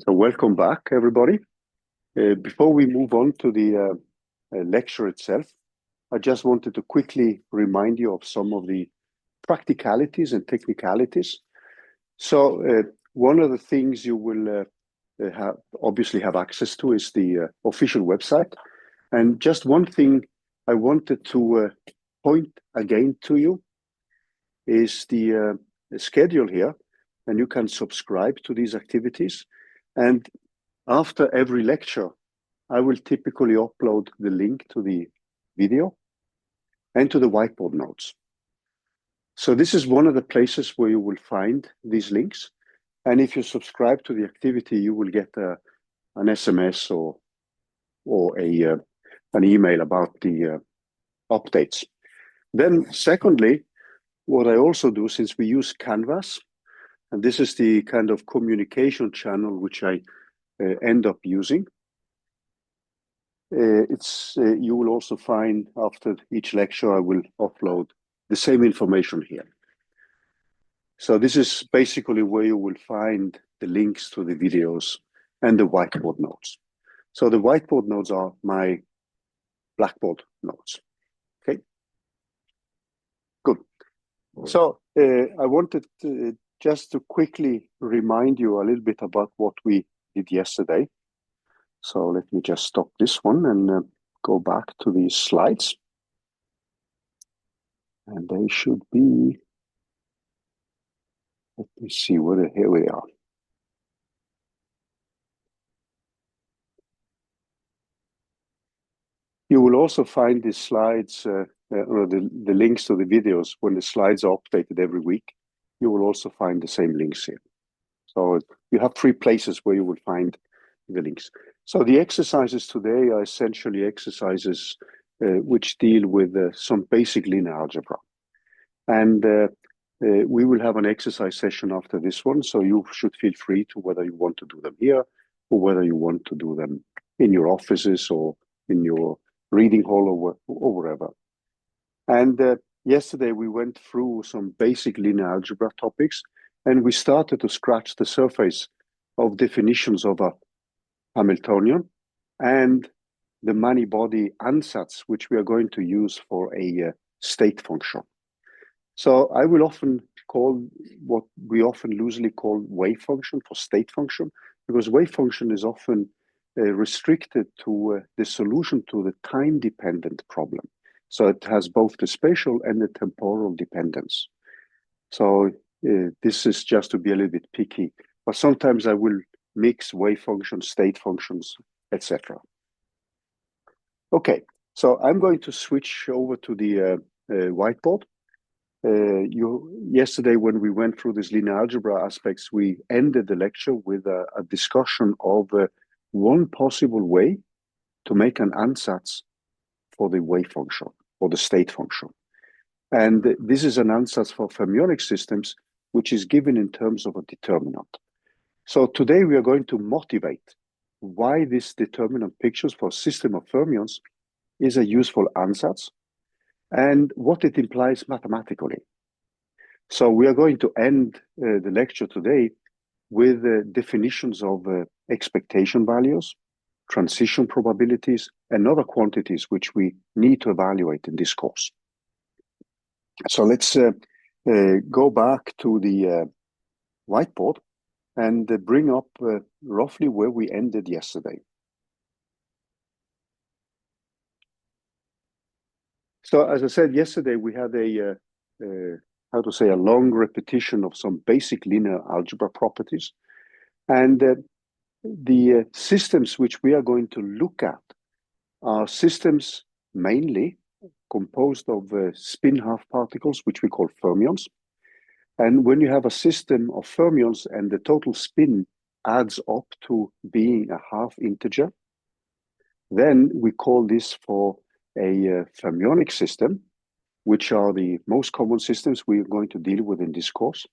So welcome back, everybody. Before we move on to the lecture itself, I just wanted to quickly remind you of some of the practicalities and technicalities. So one of the things you will obviously have access to is the official website. And just one thing I wanted to point again to you is the schedule here, and you can subscribe to these activities. And after every lecture, I will typically upload the link to the video and to the whiteboard notes. So this is one of the places where you will find these links. And if you subscribe to the activity, you will get an SMS or an email about the updates. Then secondly, what I also do, since we use Canvas, and this is the kind of communication channel which I end up using. You will also find after each lecture, I will upload the same information here. So this is basically where you will find the links to the videos and the whiteboard notes. So the whiteboard notes are my Blackboard notes. Okay, good. So I wanted just to quickly remind you a little bit about what we did yesterday. So let me just stop this one and go back to these slides. And they should be, let me see, here we are. You will also find these slides, or the links to the videos when the slides are updated every week. You will also find the same links here. So you have 3 places where you will find the links. So the exercises today are essentially exercises which deal with some basic linear algebra. And we will have an exercise session after this one, so you should feel free to whether you want to do them here or whether you want to do them in your offices or in your reading hall or wherever. And yesterday we went through some basic linear algebra topics, and we started to scratch the surface of definitions of a Hamiltonian and the many-body ansatz, which we are going to use for a state function. So I will often call what we often loosely call wave function for state function, because wave function is often restricted to the solution to the time-dependent problem. So it has both the spatial and the temporal dependence. So this is just to be a little bit picky, but sometimes I will mix wave functions, state functions, etc. Okay, so I'm going to switch over to the whiteboard. Yesterday, when we went through these linear algebra aspects, we ended the lecture with a discussion of one possible way to make an ansatz for the wave function or the state function. And this is an ansatz for fermionic systems, which is given in terms of a determinant. So today we are going to motivate why this determinant pictures for a system of fermions is a useful ansatz and what it implies mathematically. So we are going to end the lecture today with definitions of expectation values, transition probabilities, and other quantities which we need to evaluate in this course. So let's go back to the whiteboard and bring up roughly where we ended yesterday. So as I said yesterday, we had a long repetition of some basic linear algebra properties. And the systems which we are going to look at are systems mainly composed of spin half particles, which we call fermions. And when you have a system of fermions and the total spin adds up to being a half integer, then we call this for a fermionic system, which are the most common systems we are going to deal with in this course.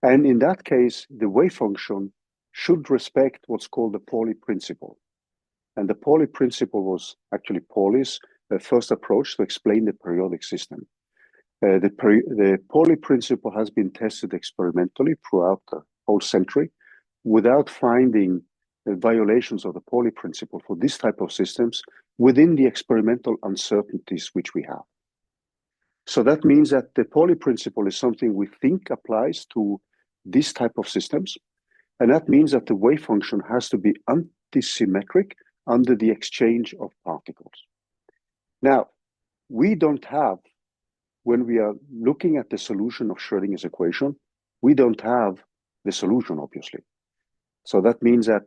And in that case, the wave function should respect what's called the Pauli principle. And the Pauli principle was actually Pauli's first approach to explain the periodic system. The Pauli principle has been tested experimentally throughout the whole century without finding violations of the Pauli principle for this type of systems within the experimental uncertainties which we have. So that means that the Pauli principle is something we think applies to this type of systems. And that means that the wave function has to be antisymmetric under the exchange of particles. Now, we don't have, when we are looking at the solution of Schrödinger's equation, we don't have the solution, obviously. So that means that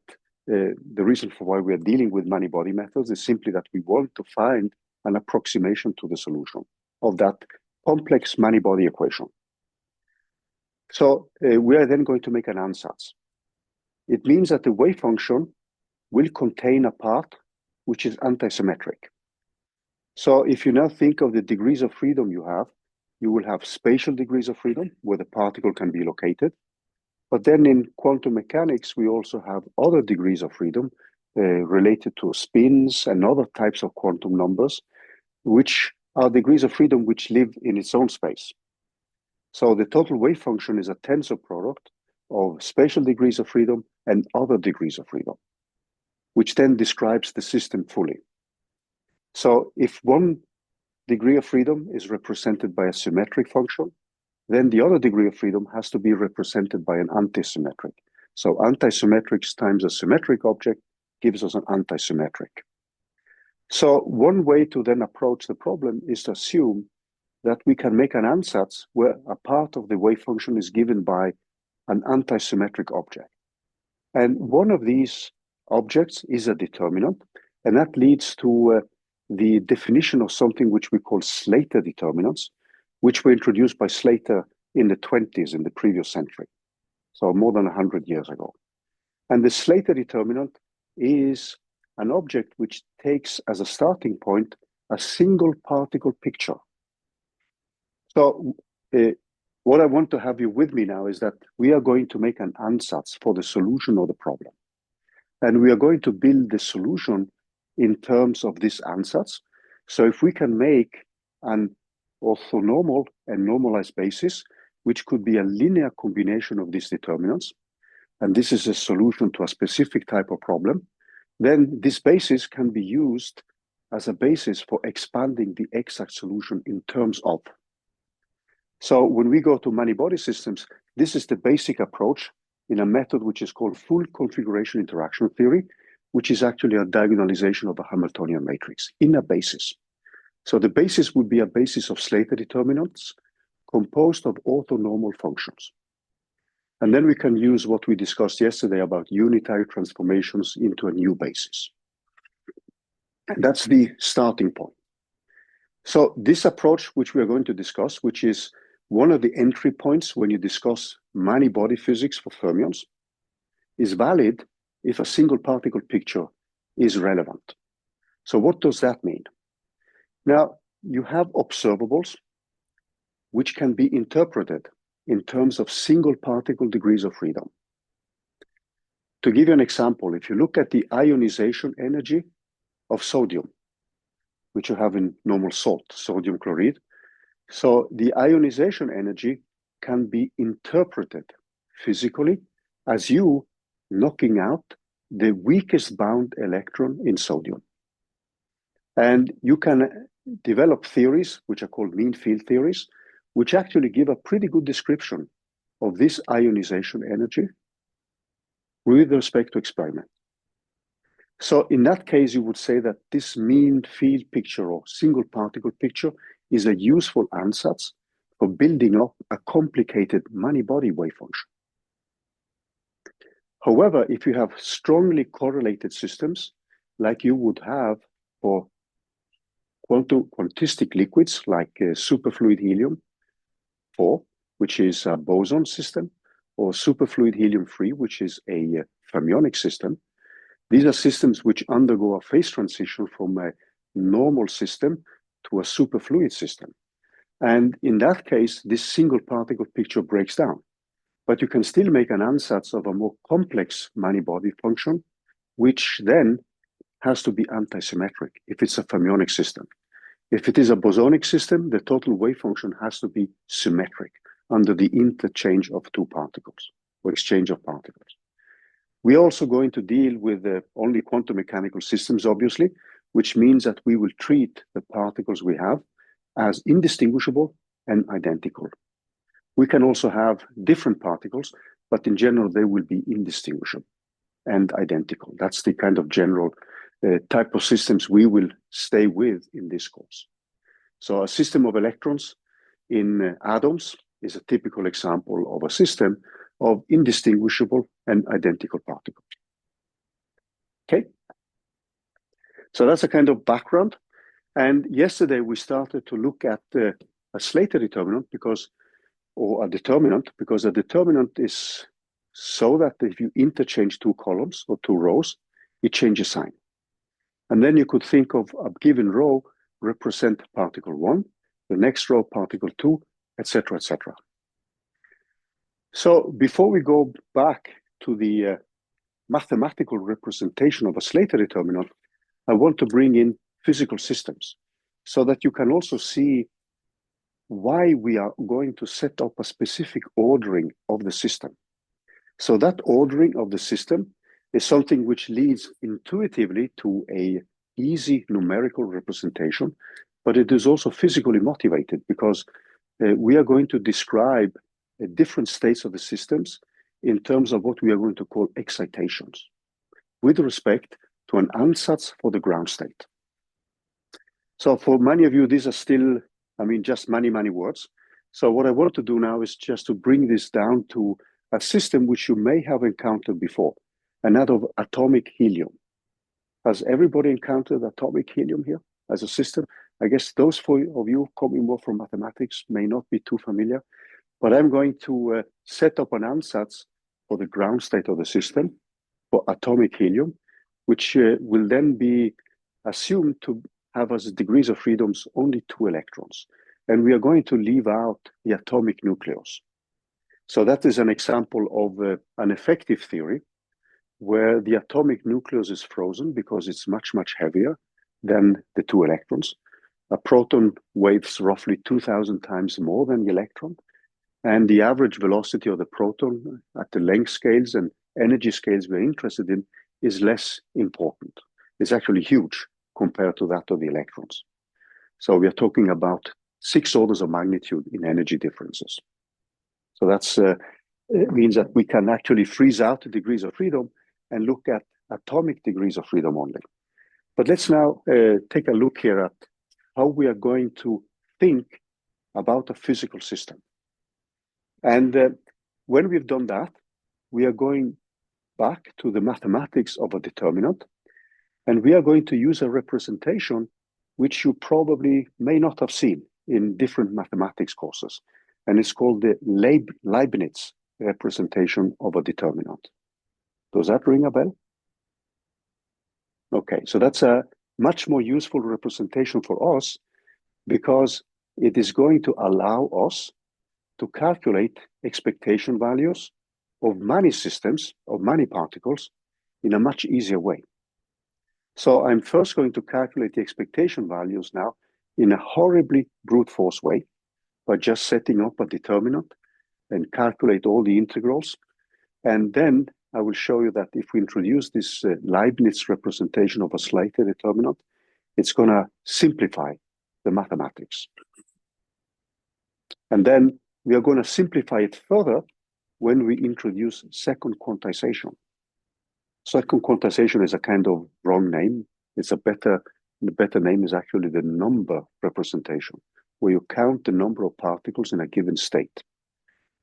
the reason for why we are dealing with many-body methods is simply that we want to find an approximation to the solution of that complex many-body equation. So we are then going to make an ansatz. It means that the wave function will contain a part which is antisymmetric. So if you now think of the degrees of freedom you will have spatial degrees of freedom where the particle can be located. But then in quantum mechanics, we also have other degrees of freedom related to spins and other types of quantum numbers, which are degrees of freedom which live in its own space. So the total wave function is a tensor product of spatial degrees of freedom and other degrees of freedom, which then describes the system fully. So if one degree of freedom is represented by a symmetric function, then the other degree of freedom has to be represented by an antisymmetric. So antisymmetrics times a symmetric object gives us an antisymmetric. So one way to then approach the problem is to assume that we can make an ansatz where a part of the wave function is given by an antisymmetric object. And one of these objects is a determinant, and that leads to the definition of something which we call Slater determinants, which were introduced by Slater in the 20s in the previous century, so more than 100 years ago. And the Slater determinant is an object which takes as a starting point a single particle picture. So what I want to have you with me now is that we are going to make an ansatz for the solution of the problem. And we are going to build the solution in terms of this ansatz. So if we can make an orthonormal and normalized basis, which could be a linear combination of these determinants, and this is a solution to a specific type of problem, then this basis can be used as a basis for expanding the exact solution in terms of. So when we go to many-body systems, this is the basic approach in a method which is called full configuration interaction theory, which is actually a diagonalization of a Hamiltonian matrix in a basis. So the basis would be a basis of Slater determinants composed of orthonormal functions. And then we can use what we discussed yesterday about unitary transformations into a new basis. And that's the starting point. So this approach, which we are going to discuss, which is one of the entry points when you discuss many-body physics for fermions, is valid if a single particle picture is relevant. So what does that mean? Now, you have observables which can be interpreted in terms of single particle degrees of freedom. To give you an example, if you look at the ionization energy of sodium, which you have in normal salt, sodium chloride, so the ionization energy can be interpreted physically as you knocking out the weakest bound electron in sodium. And you can develop theories, which are called mean field theories, which actually give a pretty good description of this ionization energy with respect to experiment. So in that case, you would say that this mean field picture or single particle picture is a useful ansatz for building up a complicated many-body wave function. However, if you have strongly correlated systems, like you would have for quantistic liquids like superfluid helium-4, which is a boson system, or superfluid helium-3, which is a fermionic system, these are systems which undergo a phase transition from a normal system to a superfluid system. And in that case, this single particle picture breaks down. But you can still make an ansatz of a more complex many-body function, which then has to be antisymmetric if it's a fermionic system. If it is a bosonic system, the total wave function has to be symmetric under the interchange of two particles, or exchange of particles. We are also going to deal with only quantum mechanical systems, obviously, which means that we will treat the particles we have as indistinguishable and identical. We can also have different particles, but in general, they will be indistinguishable and identical. That's the kind of general type of systems we will stay with in this course. So a system of electrons in atoms is a typical example of a system of indistinguishable and identical particles. Okay, so that's a kind of background. And yesterday we started to look at a Slater determinant or a determinant, because a determinant is so that if you interchange two columns or two rows, it changes sign. And then you could think of a given row represent particle 1, the next row particle 2, etc., etc. So before we go back to the mathematical representation of a Slater determinant, I want to bring in physical systems so that you can also see why we are going to set up a specific ordering of the system. So that ordering of the system is something which leads intuitively to an easy numerical representation, but it is also physically motivated because we are going to describe different states of the systems in terms of what we are going to call excitations with respect to an ansatz for the ground state. So for many of you, these are still, just many words. So what I want to do now is just to bring this down to a system which you may have encountered before, and that of atomic helium. Has everybody encountered atomic helium here as a system? I guess those of you coming more from mathematics may not be too familiar, but I'm going to set up an ansatz for the ground state of the system for atomic helium, which will then be assumed to have as degrees of freedoms only 2 electrons. And we are going to leave out the atomic nucleus. So that is an example of an effective theory where the atomic nucleus is frozen because it's much heavier than the 2 electrons. A proton weighs roughly 2,000 times more than the electron. And the average velocity of the proton at the length scales and energy scales we're interested in is less important. It's actually huge compared to that of the electrons. So we are talking about 6 orders of magnitude in energy differences. So that's means that we can actually freeze out the degrees of freedom and look at atomic degrees of freedom only. But let's now take a look here at how we are going to think about a physical system. And when we've done that, we are going back to the mathematics of a determinant, and we are going to use a representation which you probably may not have seen in different mathematics courses, and it's called the Leibniz representation of a determinant. Does that ring a bell? Okay, so that's a much more useful representation for us because it is going to allow us to calculate expectation values of many systems, of many particles, in a much easier way. So I'm first going to calculate the expectation values now in a horribly brute force way by just setting up a determinant and calculate all the integrals. And then I will show you that if we introduce this Leibniz representation of a Slater determinant, it's going to simplify the mathematics. And then we are going to simplify it further when we introduce second quantization. Second quantization is a kind of wrong name. The better name is actually the number representation, where you count the number of particles in a given state.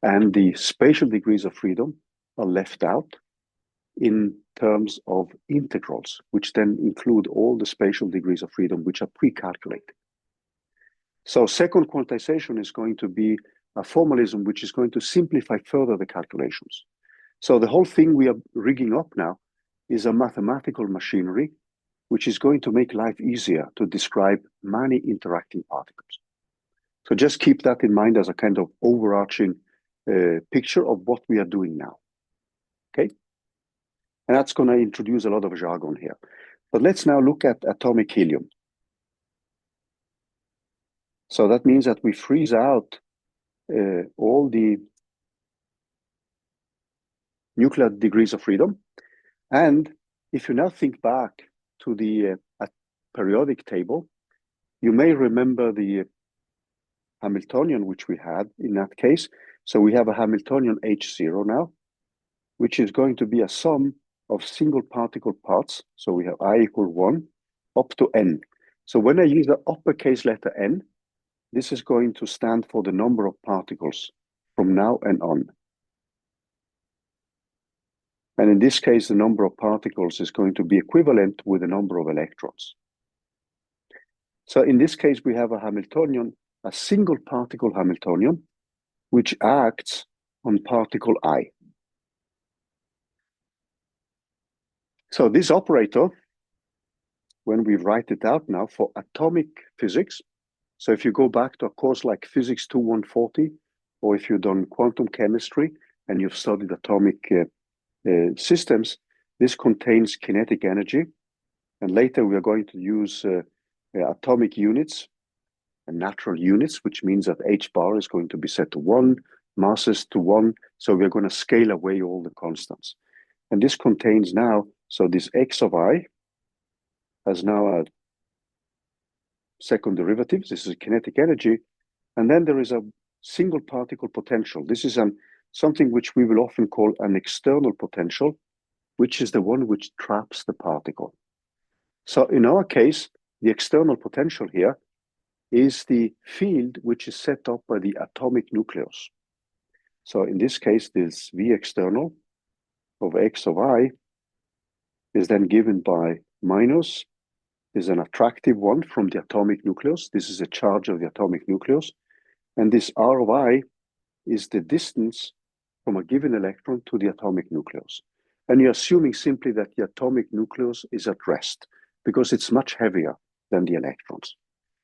And the spatial degrees of freedom are left out in terms of integrals, which then include all the spatial degrees of freedom, which are pre-calculated. So second quantization is going to be a formalism which is going to simplify further the calculations. So the whole thing we are rigging up now is a mathematical machinery which is going to make life easier to describe many interacting particles. So just keep that in mind as a kind of overarching picture of what we are doing now. Okay? And that's going to introduce a lot of jargon here. But let's now look at atomic helium. So that means that we freeze out all the nuclear degrees of freedom. And if you now think back to the periodic table, you may remember the Hamiltonian which we had in that case. So we have a Hamiltonian H0 now, which is going to be a sum of single particle parts. So we have I equal 1 up to n. So when I use the uppercase letter n, this is going to stand for the number of particles from now and on. And in this case, the number of particles is going to be equivalent with the number of electrons. So in this case, we have a Hamiltonian, a single particle Hamiltonian, which acts on particle I. So this operator, when we write it out now for atomic physics, so if you go back to a course like Physics 2140, or if you've done quantum chemistry and you've studied atomic systems, this contains kinetic energy. And later we are going to use atomic units and natural units, which means that h bar is going to be set to 1, masses to 1. So we're going to scale away all the constants. And this contains now, so this x of I has now a second derivative. This is kinetic energy. And then there is a single particle potential. This is something which we will often call an external potential, which is the one which traps the particle. So in our case, the external potential here is the field which is set up by the atomic nucleus. So in this case, this V external of x of I is then given by minus, is an attractive one from the atomic nucleus. This is a charge of the atomic nucleus. And this R of I is the distance from a given electron to the atomic nucleus. And you're assuming simply that the atomic nucleus is at rest because it's much heavier than the electrons.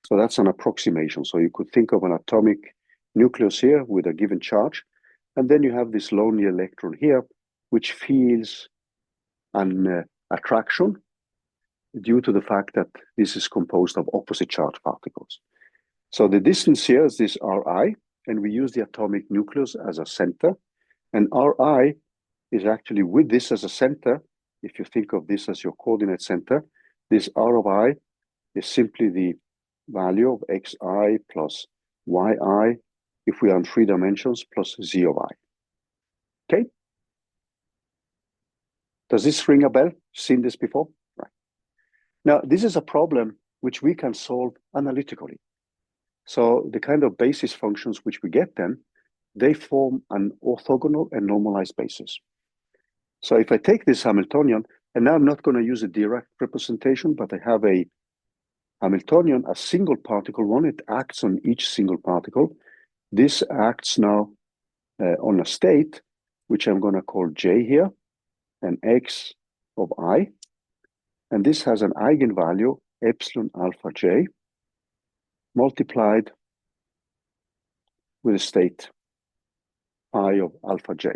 So that's an approximation. So you could think of an atomic nucleus here with a given charge. And then you have this lonely electron here, which feels an attraction due to the fact that this is composed of opposite charge particles. So the distance here is this Ri, and we use the atomic nucleus as a center. And Ri is actually with this as a center. If you think of this as your coordinate center, this R of I is simply the value of xi plus yi, if we are in 3 dimensions, plus z of I. Okay? Does this ring a bell? Seen this before? Right. Now, this is a problem which we can solve analytically. So the kind of basis functions which we get then, they form an orthogonal and normalized basis. So if I take this Hamiltonian, and now I'm not going to use a direct representation, but I have a Hamiltonian, a single particle one, it acts on each single particle. This acts now on a state, which I'm going to call J here, and x of I. And this has an eigenvalue, epsilon alpha j, multiplied with a state I of alpha j.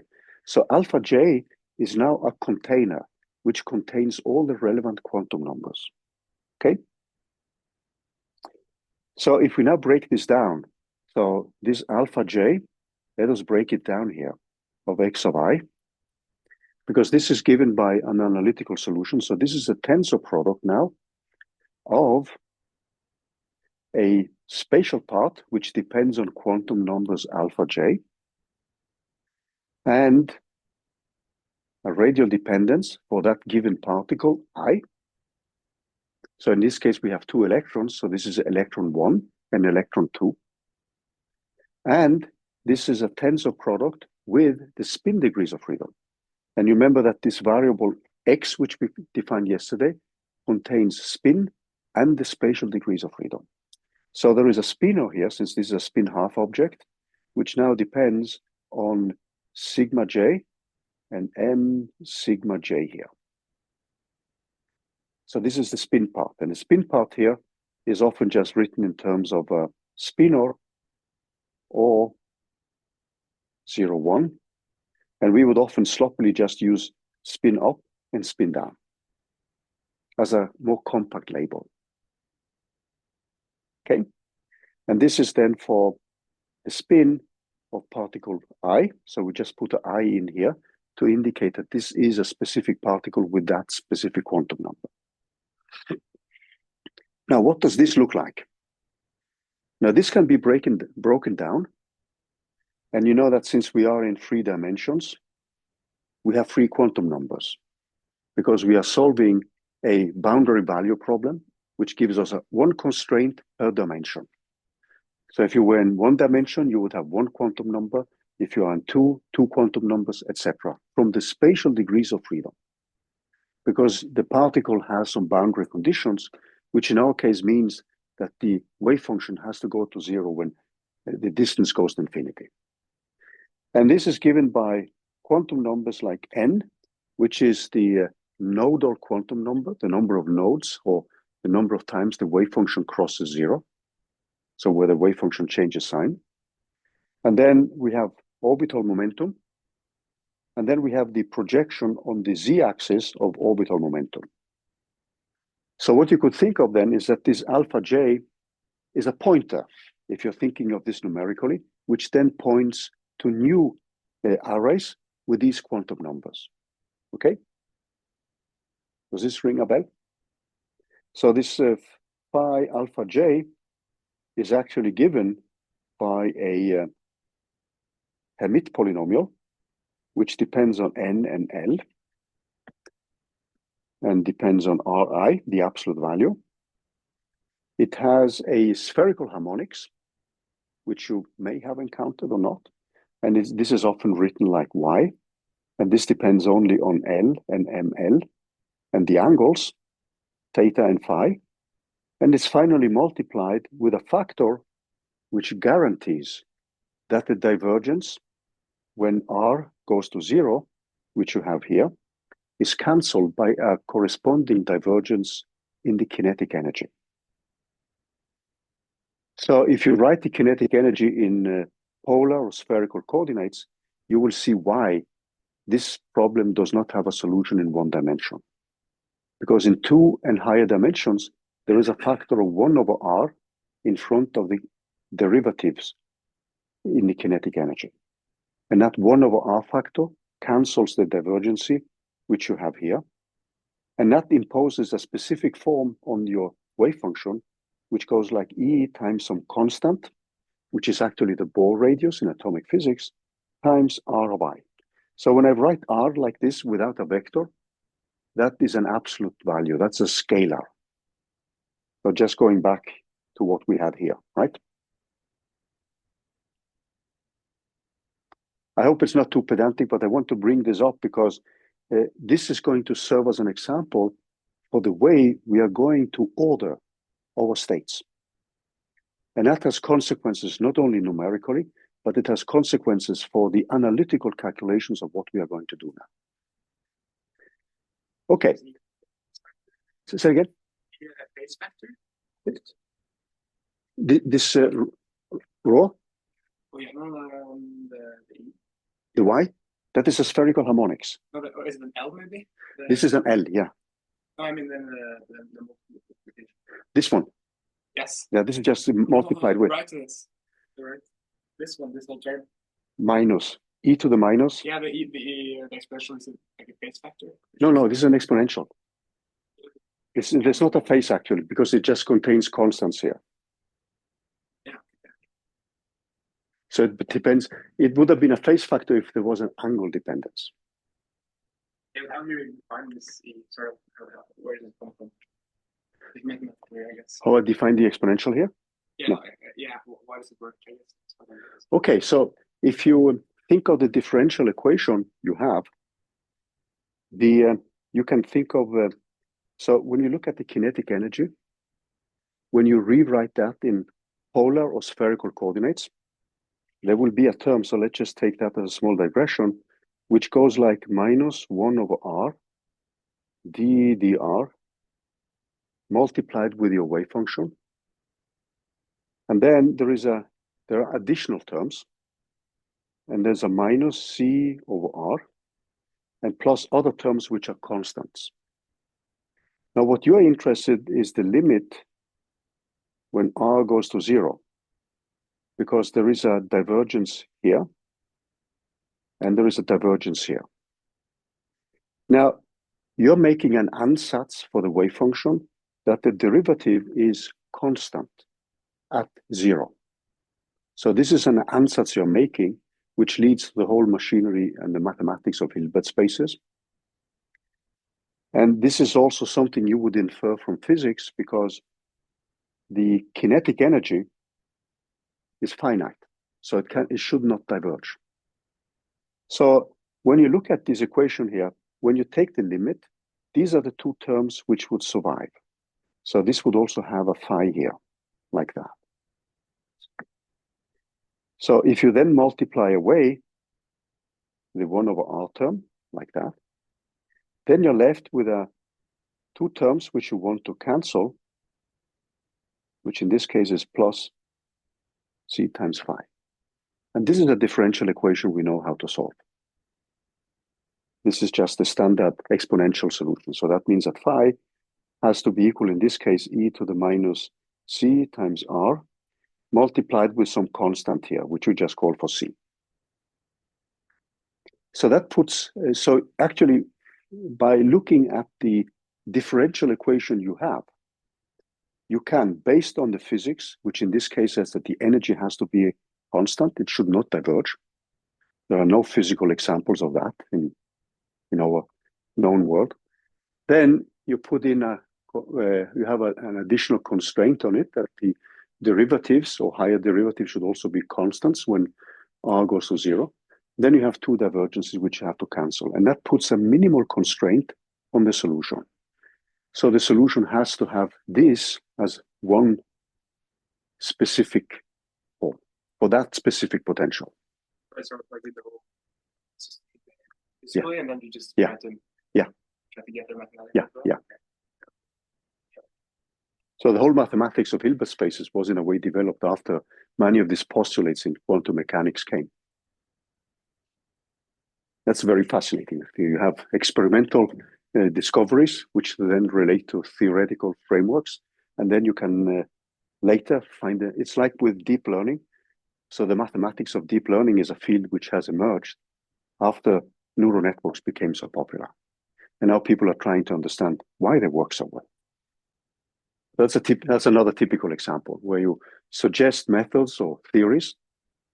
So alpha j is now a container which contains all the relevant quantum numbers. Okay? So if we now break this down, so this alpha j, let us break it down here of x of I, because this is given by an analytical solution. So this is a tensor product now of a spatial part, which depends on quantum numbers alpha j, and a radial dependence for that given particle I. So in this case, we have 2 electrons. So this is electron 1 and electron 2. And this is a tensor product with the spin degrees of freedom. And you remember that this variable x, which we defined yesterday, contains spin and the spatial degrees of freedom. So there is a spinor here, since this is a spin half object, which now depends on sigma j and m sigma j here. So this is the spin part. And the spin part here is often just written in terms of a spinor or 0, 1. And we would often sloppily just use spin up and spin down as a more compact label. Okay? And this is then for the spin of particle I. So we just put an I in here to indicate that this is a specific particle with that specific quantum number. Now, what does this look like? Now, this can be broken down. And you know that since we are in 3 dimensions, we have 3 quantum numbers because we are solving a boundary value problem, which gives us one constraint per dimension. So if you were in 1 dimension, you would have 1 quantum number. If you are in 2 quantum numbers, etc. From the spatial degrees of freedom. Because the particle has some boundary conditions, which in our case means that the wave function has to go to 0 when the distance goes to infinity. And this is given by quantum numbers like n, which is the nodal quantum number, the number of nodes, or the number of times the wave function crosses 0. So where the wave function changes sign. And then we have orbital momentum. And then we have the projection on the z-axis of orbital momentum. So what you could think of then is that this alpha j is a pointer, if you're thinking of this numerically, which then points to new arrays with these quantum numbers. Okay? Does this ring a bell? So this phi alpha j is actually given by a Hermite polynomial, which depends on n and l, and depends on Ri, the absolute value. It has a spherical harmonics, which you may have encountered or not. And this is often written like y, and this depends only on L and ML, and the angles, theta and phi. And it's finally multiplied with a factor which guarantees that the divergence, when R goes to 0, which you have here, is cancelled by a corresponding divergence in the kinetic energy. So if you write the kinetic energy in polar or spherical coordinates, you will see why this problem does not have a solution in 1 dimension. Because in 2 and higher dimensions, there is a factor of 1 over r in front of the derivatives in the kinetic energy. And that 1 over r factor cancels the divergency, which you have here. And that imposes a specific form on your wave function, which goes like E times some constant, which is actually the Bohr radius in atomic physics, times R of I. So when I write R like this without a vector, that is an absolute value. That's a scalar. So just going back to what we had here, right? I hope it's not too pedantic, but I want to bring this up because this is going to serve as an example for the way we are going to order our states. And that has consequences not only numerically, but it has consequences for the analytical calculations of what we are going to do now. Okay. Say again? Phase factor? This rho? Oh, yeah, no, the y? That is a spherical harmonics. No, is it an L maybe? This is an L, yeah. No, I mean the multiplication. This one? Yes. Yeah, this is just multiplied with. Right, right. This whole term. Minus. E to the minus. Yeah, the expression is like a phase factor. No, this is an exponential. There's not a phase actually, because it just contains constants here. Yeah. So it depends. It would have been a phase factor if there was an angle dependence. Yeah, how do you define this sort of, where does it come from? It's making it clear, I guess. How I define the exponential here? Yeah, No. yeah. Why does it work? I guess. Okay, so if you think of the differential equation you have, you can think of, so when you look at the kinetic energy, when you rewrite that in polar or spherical coordinates, there will be a term, so let's just take that as a small digression, which goes like minus 1 over r d dr multiplied with your wave function. And then there are additional terms, and there's a minus c over r, and plus other terms which are constants. Now, what you are interested is the limit when r goes to 0, because there is a divergence here, and there is a divergence here. Now, you're making an ansatz for the wave function that the derivative is constant at 0. So this is an ansatz you're making, which leads to the whole machinery and the mathematics of Hilbert spaces. And this is also something you would infer from physics, because the kinetic energy is finite, so it should not diverge. So when you look at this equation here, when you take the limit, these are the two terms which would survive. So this would also have a phi here, like that. So if you then multiply away the 1 over r term, like that, then you're left with two terms which you want to cancel, which in this case is plus c times phi. And this is a differential equation we know how to solve. This is just the standard exponential solution. So that means that phi has to be equal, in this case, e to the minus c times r, multiplied with some constant here, which we just call for c. So that puts, so actually, by looking at the differential equation you have, you can, based on the physics, which in this case says that the energy has to be constant, it should not diverge. There are no physical examples of that in our known world. Then you put in you have an additional constraint on it, that the derivatives or higher derivatives should also be constants when r goes to 0. Then you have two divergences which you have to cancel, and that puts a minimal constraint on the solution. So the solution has to have this as one specific form for that specific potential. I sort of like the whole system Yeah. and then you just try to get the mathematics. Yeah. So the whole mathematics of Hilbert spaces was in a way developed after many of these postulates in quantum mechanics came. That's very fascinating. You have experimental discoveries, which then relate to theoretical frameworks, and then you can later find it's like with deep learning. So the mathematics of deep learning is a field which has emerged after neural networks became so popular. And now people are trying to understand why they work so well. That's another typical example where you suggest methods or theories,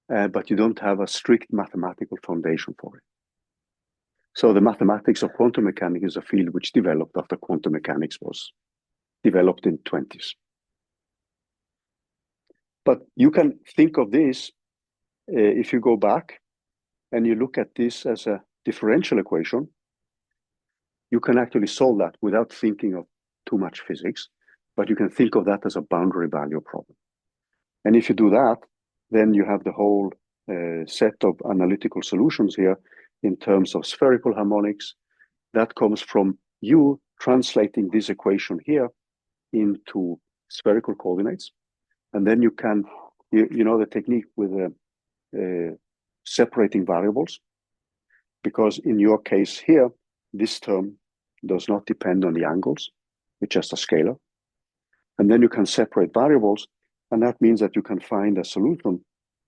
but you don't have a strict mathematical foundation for it. So the mathematics of quantum mechanics is a field which developed after quantum mechanics was developed in the 20s. But you can think of this, if you go back and you look at this as a differential equation, you can actually solve that without thinking of too much physics, but you can think of that as a boundary value problem. And if you do that, then you have the whole set of analytical solutions here in terms of spherical harmonics. That comes from you translating this equation here into spherical coordinates. And then you can, you know the technique with separating variables, because in your case here, this term does not depend on the angles, it's just a scalar. And then you can separate variables, and that means that you can find a solution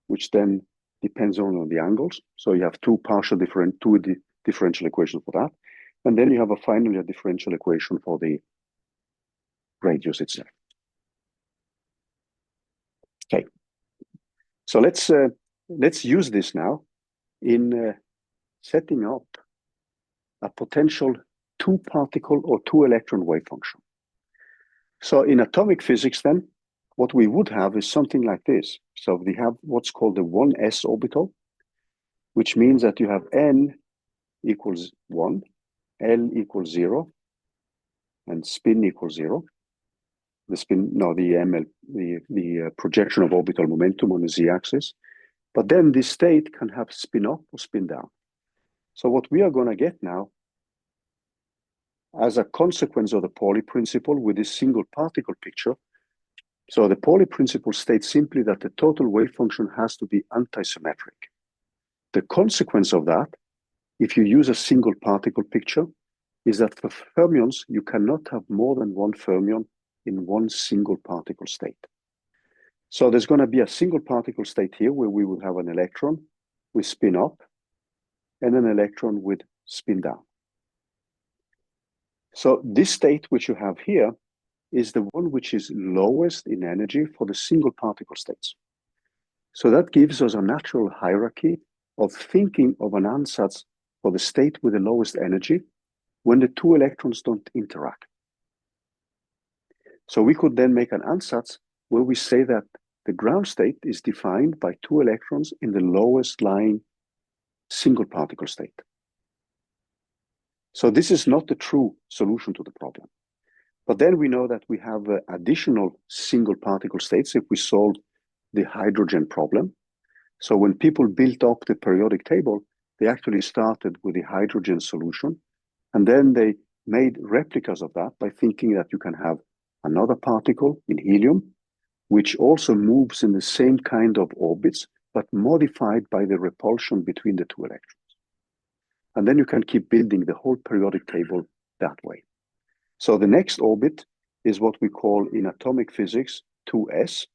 which then depends only on the angles. So you have two differential equations for that. And then you have finally a differential equation for the radius itself. Okay. So let's use this now in setting up a potential two-particle or two-electron wave function. So in atomic physics then, what we would have is something like this. So we have what's called the 1s orbital, which means that you have n equals 1, L equals 0, and spin equals 0. The projection of orbital momentum on the z-axis. But then this state can have spin up or spin down. So what we are going to get now, as a consequence of the Pauli principle with this single particle picture, so the Pauli principle states simply that the total wave function has to be antisymmetric. The consequence of that, if you use a single particle picture, is that for fermions, you cannot have more than one fermion in one single particle state. So there's going to be a single particle state here where we would have an electron with spin up and an electron with spin down. So this state which you have here is the one which is lowest in energy for the single particle states. So that gives us a natural hierarchy of thinking of an ansatz for the state with the lowest energy when the two electrons don't interact. So we could then make an ansatz where we say that the ground state is defined by two electrons in the lowest lying single particle state. So this is not the true solution to the problem. But then we know that we have additional single particle states if we solve the hydrogen problem. So when people built up the periodic table, they actually started with the hydrogen solution. And then they made replicas of that by thinking that you can have another particle in helium, which also moves in the same kind of orbits, but modified by the repulsion between the two electrons. And then you can keep building the whole periodic table that way. So the next orbit is what we call in atomic physics 2s.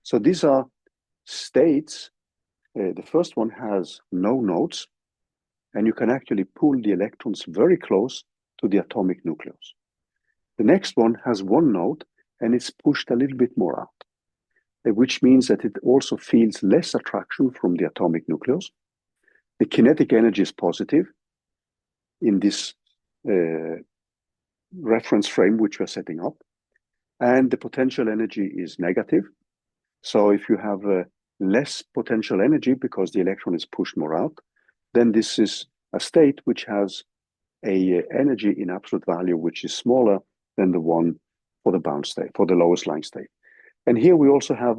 So these are states. The first one has no nodes, and you can actually pull the electrons very close to the atomic nucleus. The next one has one node, and it's pushed a little bit more out, which means that it also feels less attraction from the atomic nucleus. The kinetic energy is positive in this reference frame which we're setting up, and the potential energy is negative. So if you have less potential energy because the electron is pushed more out, then this is a state which has a energy in absolute value which is smaller than the one for the bound state, for the lowest lying state. And here we also have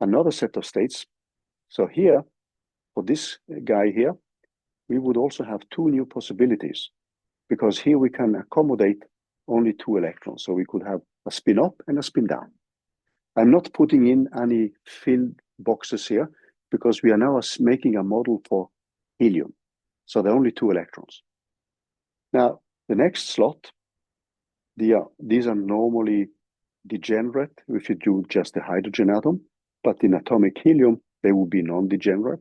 another set of states. So here, for this guy here, we would also have two new possibilities, because here we can accommodate only two electrons. So we could have a spin up and a spin down. I'm not putting in any filled boxes here because we are now making a model for helium. So there are only two electrons. Now, the next slot, these are normally degenerate if you do just the hydrogen atom, but in atomic helium, they will be non-degenerate.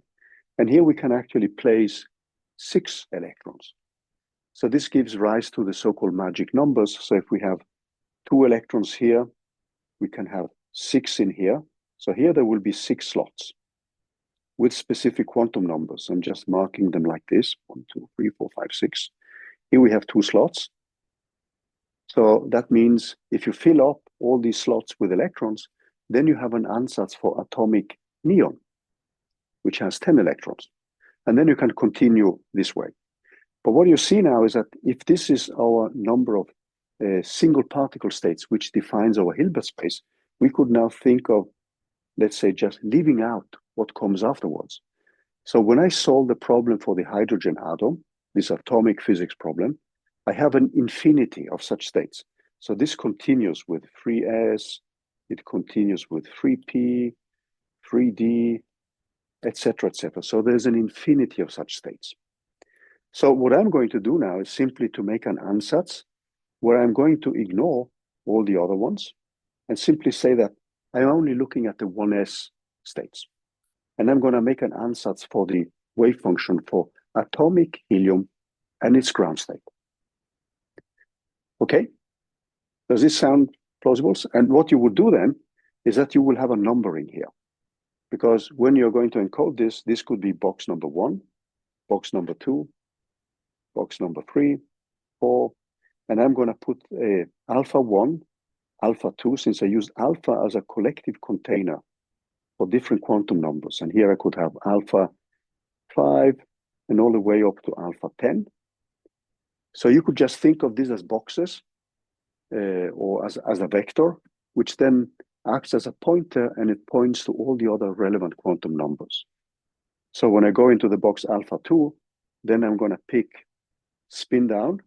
And here we can actually place 6 electrons. So this gives rise to the so-called magic numbers. So if we have 2 electrons here, we can have 6 in here. So here there will be 6 slots with specific quantum numbers. I'm just marking them like this, 1, 2, 3, 4, 5, 6. Here we have 2 slots. So that means if you fill up all these slots with electrons, then you have an ansatz for atomic neon, which has 10 electrons. And then you can continue this way. But what you see now is that if this is our number of single particle states, which defines our Hilbert space, we could now think of, let's say, just leaving out what comes afterwards. So when I solve the problem for the hydrogen atom, this atomic physics problem, I have an infinity of such states. So this continues with 3s, it continues with 3p, 3d, etc., etc. So there's an infinity of such states. So what I'm going to do now is simply to make an ansatz where I'm going to ignore all the other ones and simply say that I'm only looking at the 1s states. And I'm going to make an ansatz for the wave function for atomic helium and its ground state. Okay? Does this sound plausible? And what you would do then is that you will have a numbering here. Because when you're going to encode this, this could be box number 1, box number 2, box number 3, 4, and I'm going to put alpha 1, alpha 2, since I used alpha as a collective container for different quantum numbers. And here I could have alpha 5 and all the way up to alpha 10. So you could just think of this as boxes or as a vector, which then acts as a pointer and it points to all the other relevant quantum numbers. So when I go into the box alpha 2, then I'm going to pick spin down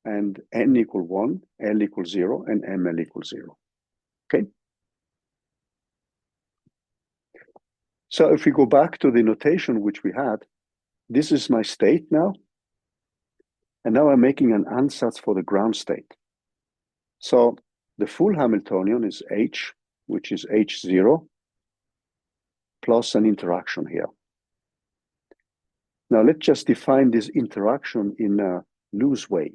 and n equal 1, l equals 0, and ml equals 0. Okay? So if we go back to the notation which we had, this is my state now. And now I'm making an ansatz for the ground state. So the full Hamiltonian is H, which is H0, plus an interaction here. Now let's just define this interaction in a loose way.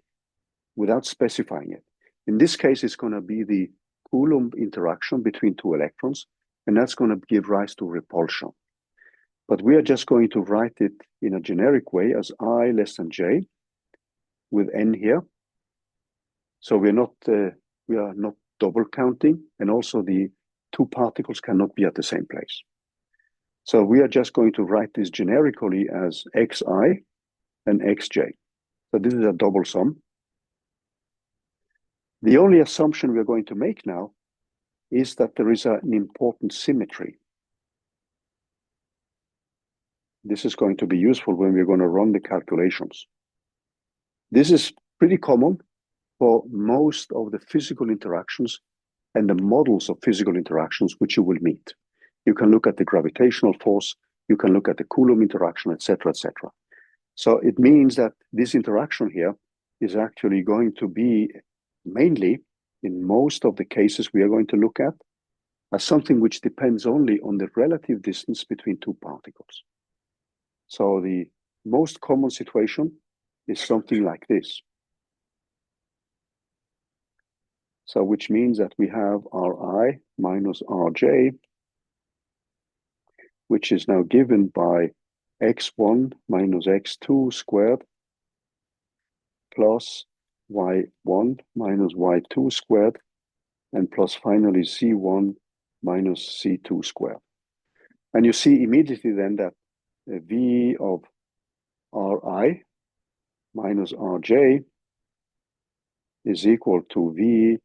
without specifying it. In this case, it's going to be the Coulomb interaction between two electrons, and that's going to give rise to repulsion. But we are just going to write it in a generic way as I less than J with N here. So we are not double counting, and also the two particles cannot be at the same place. So we are just going to write this generically as Xi and Xj. So this is a double sum. The only assumption we're going to make now is that there is an important symmetry. This is going to be useful when we're going to run the calculations. This is pretty common for most of the physical interactions and the models of physical interactions which you will meet. You can look at the gravitational force, you can look at the Coulomb interaction, etc., etc. So it means that this interaction here is actually going to be mainly, in most of the cases we are going to look at, as something which depends only on the relative distance between two particles. So the most common situation is something like this. So which means that we have Ri minus Rj, which is now given by x1 minus x2 squared plus y1 minus y2 squared, and plus finally c1 minus c2 squared. And you see immediately then that v of Ri minus Rj is equal to v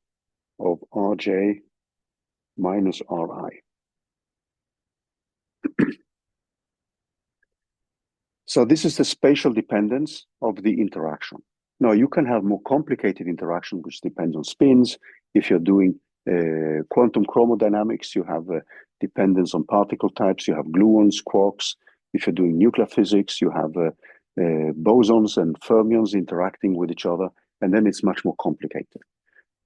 of Rj minus Ri. So this is the spatial dependence of the interaction. Now you can have more complicated interaction which depends on spins. If you're doing quantum chromodynamics, you have dependence on particle types, you have gluons, quarks. If you're doing nuclear physics, you have bosons and fermions interacting with each other, and then it's much more complicated.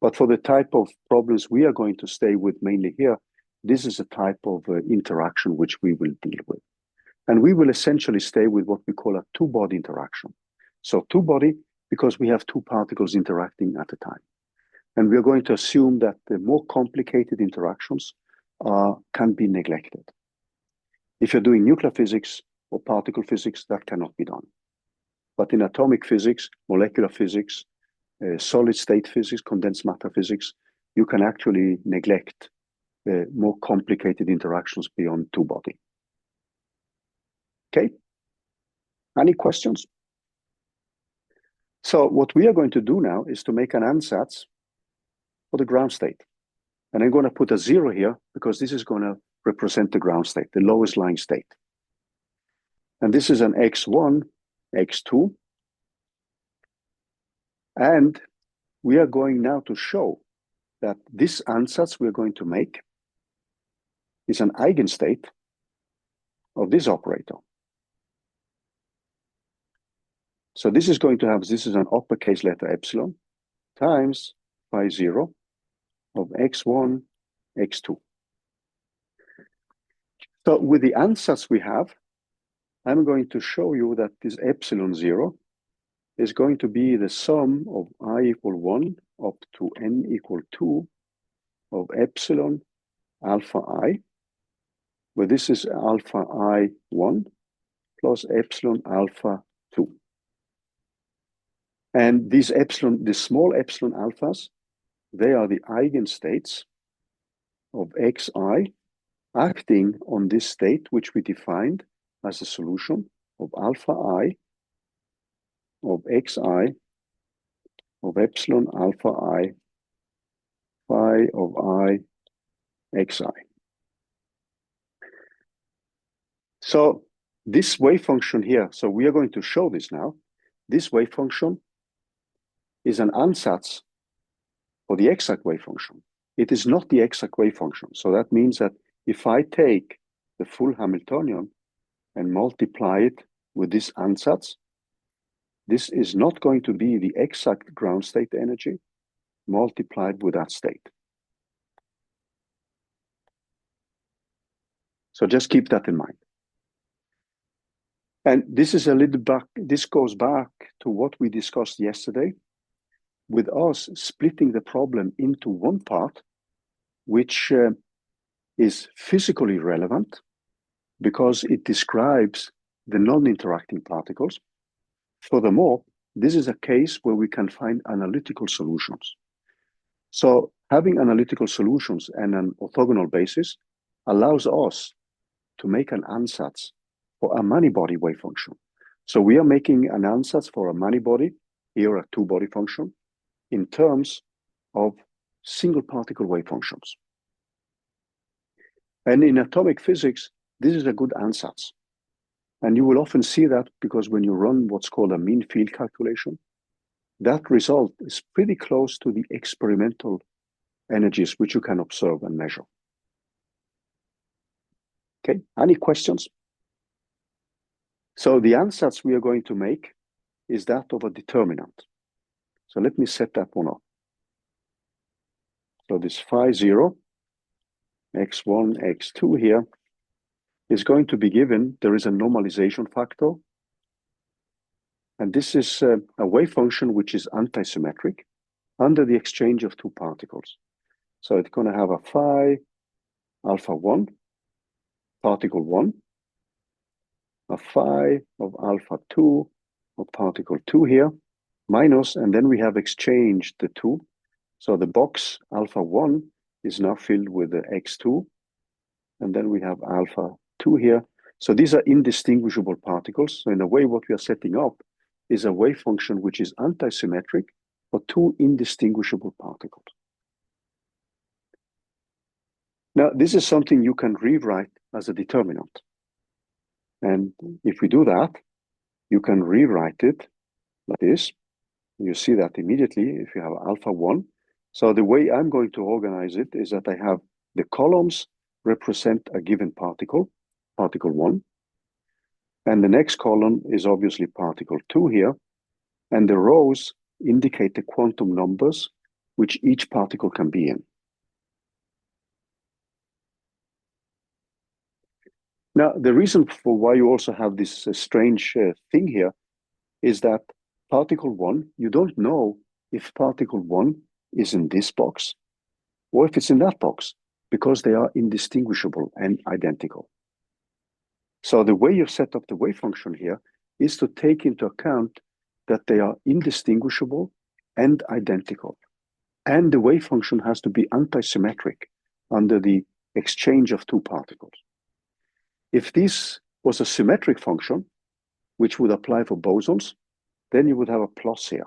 But for the type of problems we are going to stay with mainly here, this is a type of interaction which we will deal with. And we will essentially stay with what we call a two-body interaction. So two-body, because we have two particles interacting at a time. And we are going to assume that the more complicated interactions can be neglected. If you're doing nuclear physics or particle physics, that cannot be done. But in atomic physics, molecular physics, solid state physics, condensed matter physics, you can actually neglect more complicated interactions beyond two-body. Okay, any questions? So what we are going to do now is to make an ansatz for the ground state. And I'm going to put a 0 here because this is going to represent the ground state, the lowest lying state. And this is an x1, x2. And we are going now to show that this ansatz we're going to make is an eigenstate of this operator. So this is going to have, this is an uppercase letter epsilon times phi 0 of x1, x2. So with the ansatz we have, I'm going to show you that this epsilon 0 is going to be the sum of I equal 1 up to n equal 2 of epsilon alpha I, where this is alpha I1 plus epsilon alpha 2. And these epsilon, the small epsilon alphas, they are the eigenstates of xi acting on this state, which we defined as a solution of alpha I of xi of epsilon alpha I phi of I xi. So this wave function here, so we are going to show this now. This wave function is an ansatz for the exact wave function. It is not the exact wave function. So that means that if I take the full Hamiltonian and multiply it with this ansatz, this is not going to be the exact ground state energy multiplied with that state. So just keep that in mind. And this is a little back, this goes back to what we discussed yesterday. with us splitting the problem into one part, which is physically relevant because it describes the non-interacting particles. Furthermore, this is a case where we can find analytical solutions. So having analytical solutions and an orthogonal basis allows us to make an ansatz for a many-body wave function. So we are making an ansatz for a many-body, here a two-body function, in terms of single particle wave functions. And in atomic physics, this is a good ansatz. And you will often see that because when you run what's called a mean field calculation, that result is pretty close to the experimental energies which you can observe and measure. Okay, any questions? So the ansatz we are going to make is that of a determinant. So let me set that one up. So this phi 0, x1, x2 here is going to be given, there is a normalization factor. And this is a wave function which is antisymmetric under the exchange of two particles. So it's going to have a phi alpha 1, particle 1, a phi of alpha 2 of particle 2 here, minus, and then we have exchanged the two. So the box alpha 1 is now filled with the x2, and then we have alpha 2 here. So these are indistinguishable particles. So in a way, what we are setting up is a wave function which is antisymmetric for two indistinguishable particles. Now, this is something you can rewrite as a determinant. And if we do that, you can rewrite it like this. You see that immediately if you have alpha 1. So the way I'm going to organize it is that I have the columns represent a given particle, particle 1. And the next column is obviously particle 2 here. And the rows indicate the quantum numbers which each particle can be in. Now, the reason for why you also have this strange thing here is that particle 1, you don't know if particle 1 is in this box or if it's in that box because they are indistinguishable and identical. So the way you've set up the wave function here is to take into account that they are indistinguishable and identical. And the wave function has to be antisymmetric under the exchange of two particles. If this was a symmetric function, which would apply for bosons, then you would have a plus here.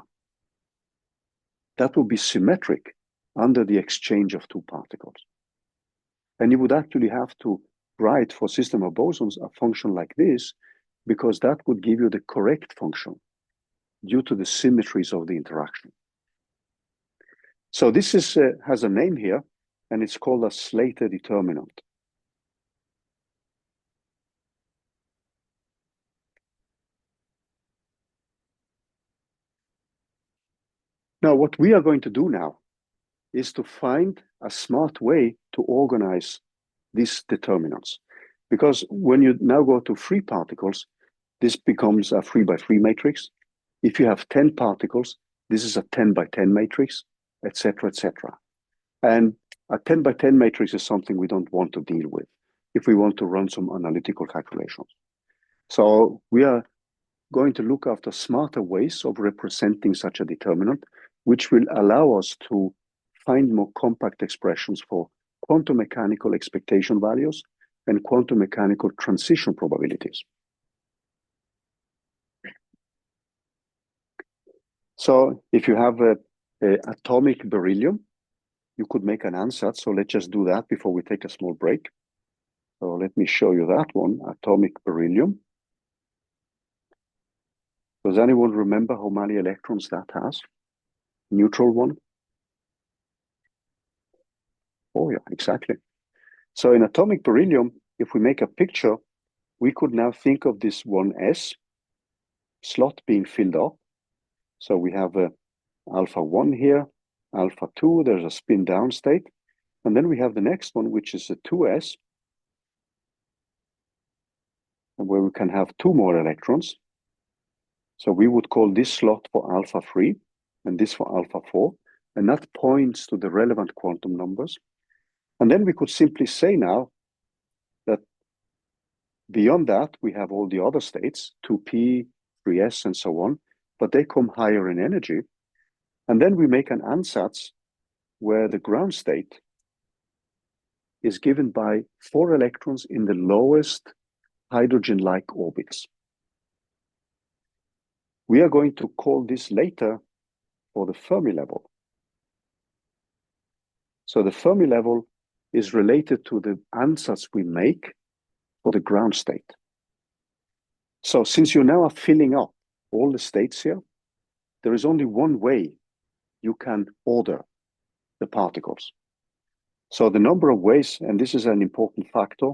That would be symmetric under the exchange of two particles. And you would actually have to write for system of bosons a function like this, because that would give you the correct function due to the symmetries of the interaction. So this is, has a name here, and it's called a Slater determinant. Now, what we are going to do now is to find a smart way to organize these determinants. Because when you now go to 3 particles, this becomes a 3 by 3 matrix. If you have 10 particles, this is a 10 by 10 matrix, etc., etc. And a 10 by 10 matrix is something we don't want to deal with if we want to run some analytical calculations. So we are going to look after smarter ways of representing such a determinant, which will allow us to find more compact expressions for quantum mechanical expectation values and quantum mechanical transition probabilities. So if you have a atomic beryllium, you could make an ansatz. So let's just do that before we take a small break. So let me show you that one, atomic beryllium. Does anyone remember how many electrons that has? Neutral one? Oh yeah, exactly. So in atomic beryllium, if we make a picture, we could now think of this 1s slot being filled up. So we have a alpha 1 here, alpha 2, there's a spin down state. And then we have the next one, which is a 2s, and where we can have 2 more electrons. So we would call this slot for alpha 3. and this for alpha 4, and that points to the relevant quantum numbers. And then we could simply say now that beyond that, we have all the other states, 2p, 3s, and so on, but they come higher in energy. And then we make an ansatz where the ground state is given by 4 electrons in the lowest hydrogen-like orbits. We are going to call this later for the Fermi level. So the Fermi level is related to the ansatz we make for the ground state. So since you now are filling up all the states here, there is only one way you can order the particles. So the number of ways, and this is an important factor.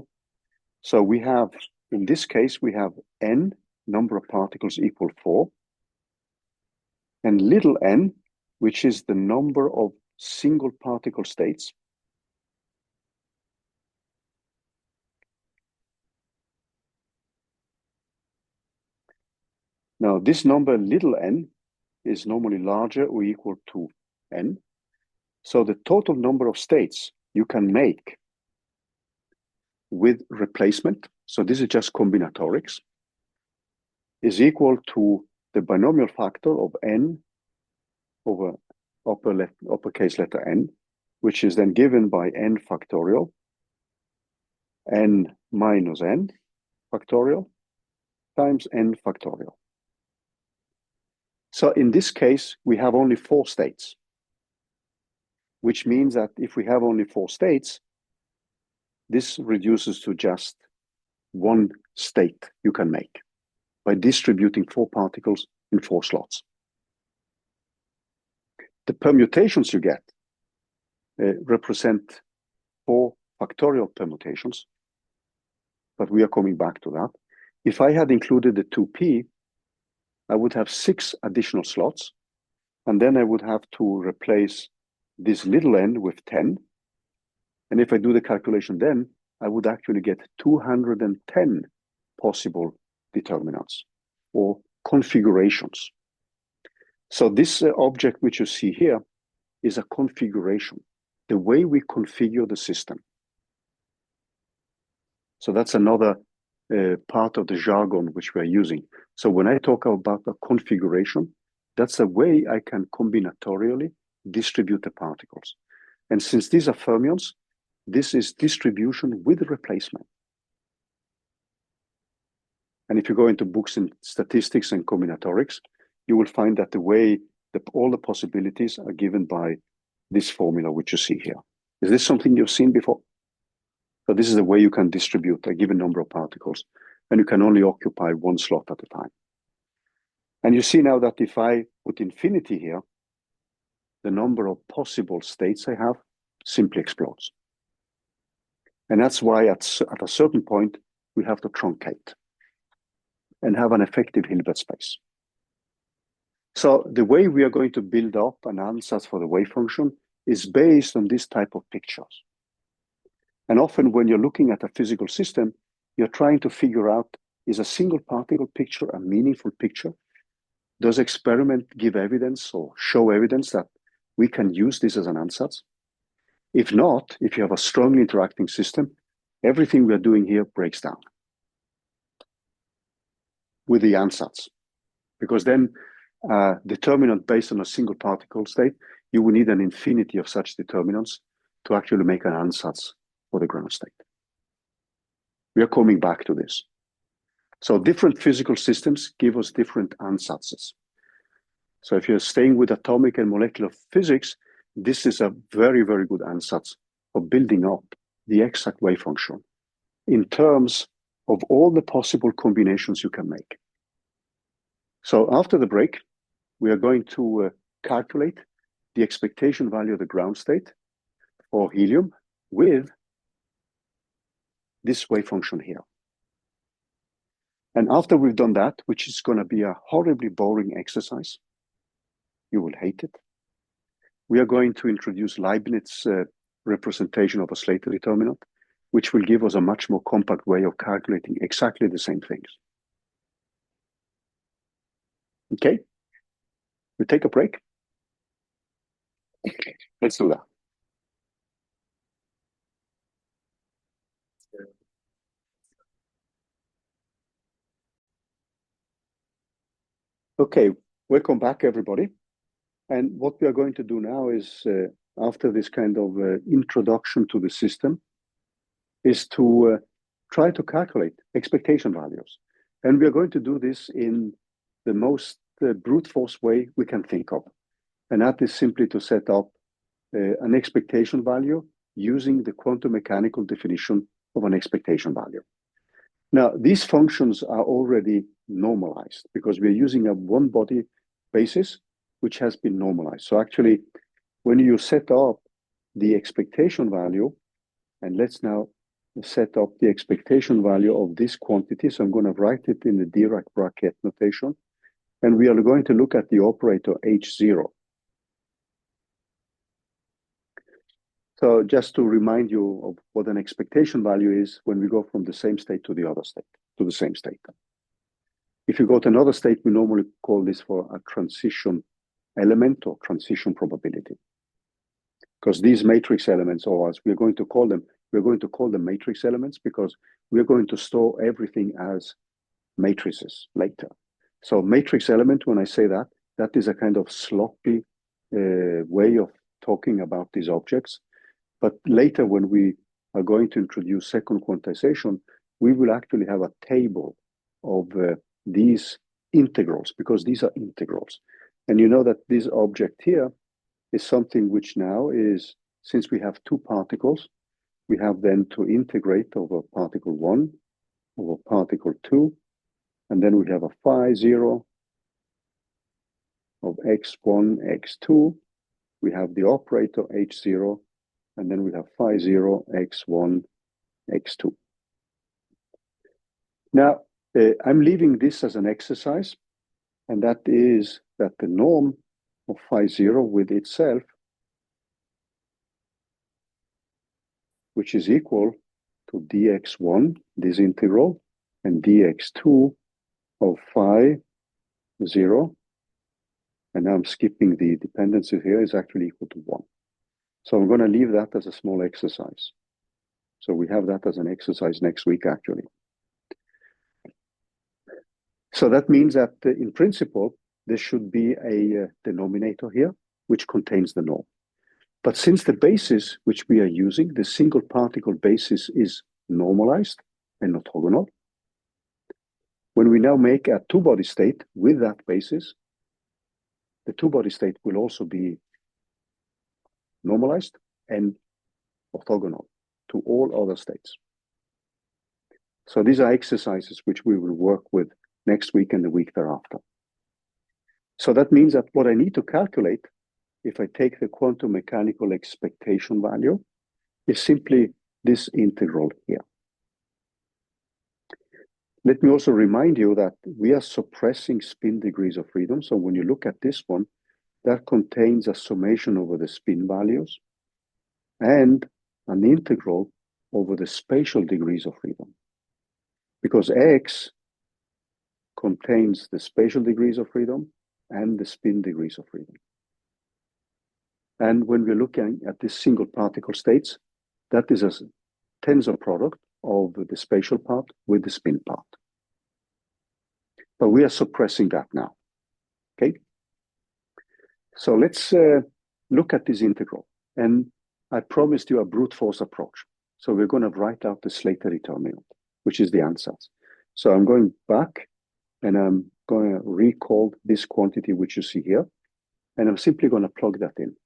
So we have, in this case, we have n, number of particles equal 4, and little n, which is the number of single particle states. Now, this number, little n, is normally larger or equal to n. So the total number of states you can make with replacement, so this is just combinatorics, is equal to the binomial factor of n over uppercase letter n, which is then given by n factorial, n minus n factorial, times n factorial. So in this case, we have only 4 states, which means that if we have only 4 states, this reduces to just 1 state you can make by distributing 4 particles in 4 slots. The permutations you get represent 4 factorial permutations, but we are coming back to that. If I had included the 2p, I would have 6 additional slots, and then I would have to replace this little n with 10. And if I do the calculation then, I would actually get 210 possible determinants or configurations. So this object which you see here is a configuration, the way we configure the system. So that's another part of the jargon which we're using. So when I talk about a configuration, that's a way I can combinatorially distribute the particles. And since these are fermions, this is distribution with replacement. And if you go into books in statistics and combinatorics, you will find that the way that all the possibilities are given by this formula which you see here. Is this something you've seen before? So this is the way you can distribute a given number of particles, and you can only occupy 1 slot at a time. And you see now that if I put infinity here, the number of possible states I have simply explodes. And that's why at a certain point, we have to truncate and have an effective Hilbert space. So the way we are going to build up an ansatz for the wave function is based on this type of pictures. And often when you're looking at a physical system, you're trying to figure out, is a single particle picture a meaningful picture? Does experiment give evidence or show evidence that we can use this as an ansatz? If not, if you have a strongly interacting system, everything we are doing here breaks down with the ansatz. Because then determinant based on a single particle state, you will need an infinity of such determinants to actually make an ansatz for the ground state. We are coming back to this. So different physical systems give us different ansatzes. So if you're staying with atomic and molecular physics, this is a very, very good ansatz for building up the exact wave function in terms of all the possible combinations you can make. So after the break, we are going to calculate the expectation value of the ground state for helium with this wave function here. And after we've done that, which is going to be a horribly boring exercise, you will hate it, we are going to introduce Leibniz representation of a Slater determinant, which will give us a much more compact way of calculating exactly the same things. Okay, we take a break. Let's do that. Okay, welcome back, everybody. And what we are going to do now is, after this kind of introduction to the system, is to try to calculate expectation values. And we are going to do this in the most brute force way we can think of. And that is simply to set up an expectation value using the quantum mechanical definition of an expectation value. Now, these functions are already normalized because we're using a one-body basis which has been normalized. So actually, when you set up the expectation value, and let's now set up the expectation value of this quantity. So I'm going to write it in the Dirac bracket notation. And we are going to look at the operator H0. So just to remind you of what an expectation value is when we go from the same state to the other state, to the same state. If you go to another state, we normally call this for a transition element or transition probability. Because these matrix elements, or as we're going to call them matrix elements because we're going to store everything as matrices later. So matrix element, when I say that, that is a kind of sloppy way of talking about these objects. But later, when we are going to introduce second quantization, we will actually have a table of these integrals, because these are integrals. And you know that this object here is something which now is, since we have two particles, we have then to integrate over particle 1, over particle 2, and then we have a phi 0 of x1, x2. We have the operator h0, and then we have phi 0, x1, x2. Now, I'm leaving this as an exercise, and that is that the norm of phi 0 with itself, which is equal to dx1, this integral, and dx2 of phi 0, and now I'm skipping the dependency here, is actually equal to 1. So I'm going to leave that as a small exercise. So we have that as an exercise next week, actually. So that means that in principle, there should be a denominator here, which contains the norm. But since the basis which we are using, the single particle basis, is normalized and orthogonal, when we now make a two-body state with that basis, the two-body state will also be normalized and orthogonal to all other states. So these are exercises which we will work with next week and the week thereafter. So that means that what I need to calculate, if I take the quantum mechanical expectation value, is simply this integral here. Let me also remind you that we are suppressing spin degrees of freedom. So when you look at this one, that contains a summation over the spin values and an integral over the spatial degrees of freedom. Because X contains the spatial degrees of freedom and the spin degrees of freedom. And when we're looking at this single particle states, that is a tensor product of the spatial part with the spin part. But we are suppressing that now, okay? So let's look at this integral. And I promised you a brute force approach. So we're going to write out the Slater determinant, which is the ansatz. So I'm going back and I'm going to recall this quantity which you see here. And I'm simply going to plug that in.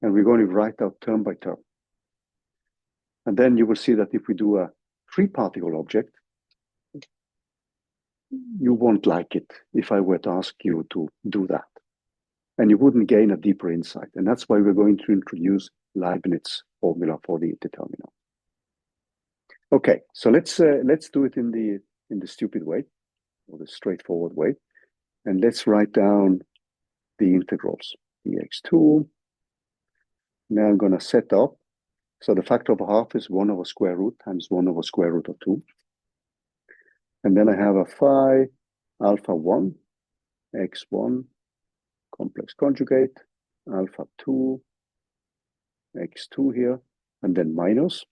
And we're going to write out term by term. And then you will see that if we do a three-particle object, you won't like it if I were to ask you to do that. And you wouldn't gain a deeper insight. And that's why we're going to introduce Leibniz formula for the determinant. Okay, so let's do it in the stupid way, or the straightforward way. And let's write down the integrals. dx2. Now I'm going to set up. So the factor of a half is 1 over square root times 1 over square root of 2. And then I have a phi alpha 1, x1, complex conjugate, alpha 2 x2 here, and then minus,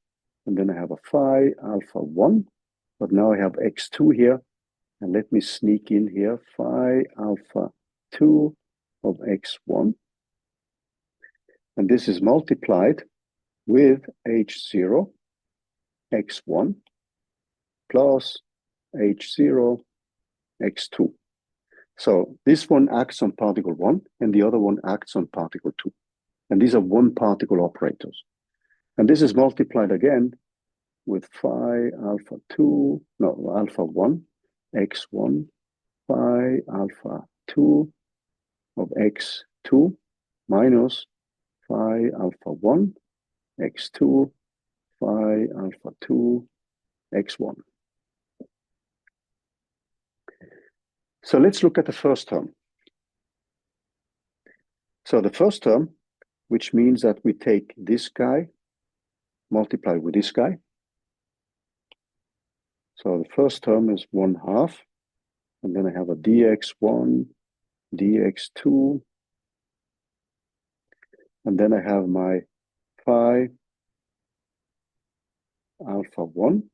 and then I have a phi alpha 1, but now I have x2 here, and let me sneak in here phi alpha 2 of x1, and this is multiplied with h0 x1 plus h0 x2. So this one acts on particle 1, and the other one acts on particle 2. And these are one particle operators. And this is multiplied again with phi alpha 2, no, alpha 1, x1, phi alpha 2 of x2 minus phi alpha 1, x2, phi alpha 2, x1. So let's look at the first term. So the first term, which means that we take this guy, multiply with this guy. So the first term is 1/2, and then I have a dx1, dx2, and then I have my phi alpha 1,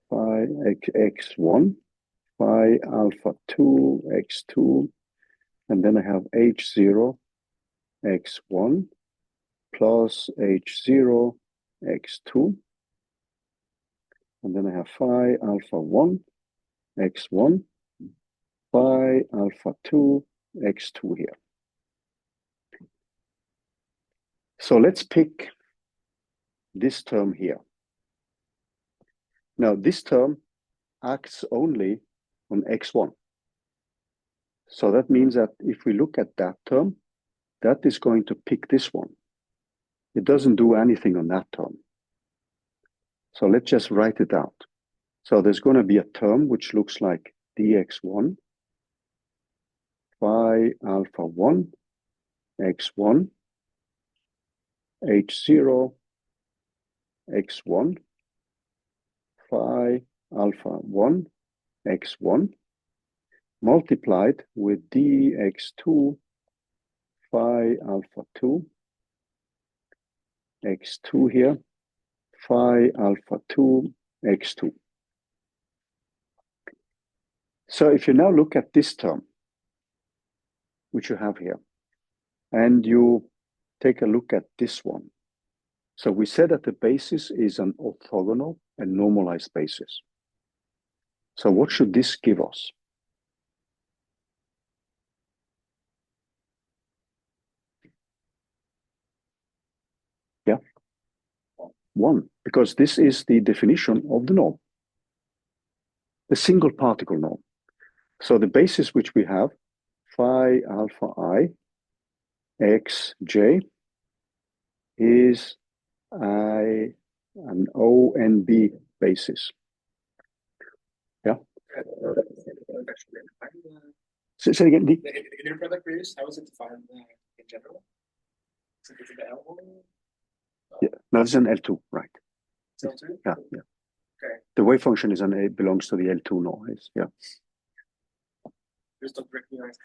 phi x1, phi alpha 2, x2, and then I have h0, x1, plus h0, x2, and then I have phi alpha 1, x1, phi alpha 2, x2 here. So let's pick this term here. Now this term acts only on x1. So that means that if we look at that term, that is going to pick this one. It doesn't do anything on that term. So let's just write it out. So there's going to be a term which looks like dx1, phi alpha 1, x1, h0, x1, phi alpha 1, x1, multiplied with dx2, phi alpha 2, x2 here, phi alpha 2, x2. So if you now look at this term, which you have here, and you take a look at this one. So we said that the basis is an orthogonal and normalized basis. So what should this give us? Yeah, 1, because this is the definition of the norm, the single particle norm. So the basis which we have, phi alpha I x j, is an ONB basis. Yeah. Say again. The inner product values, how is it defined in general? Is it the L1? Yeah, no, it's an L2, right? It's L2? Yeah, yeah. Okay. The wave function is it belongs to the L2 noise. Yeah. Just don't recognize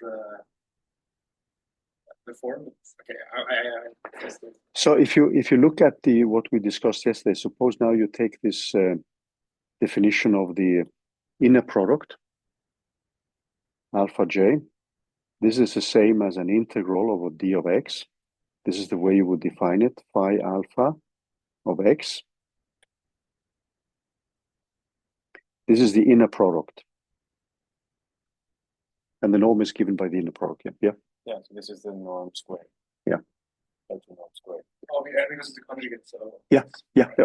the form. Okay. So if you look at what we discussed yesterday, suppose now you take this definition of the inner product, alpha j. This is the same as an integral over d of x. This is the way you would define it, phi alpha of x. This is the inner product. And the norm is given by the inner product, yeah? Yeah, so this is the norm squared. Yeah. That's the norm squared. Oh, I think this is the conjugate, so... Yeah.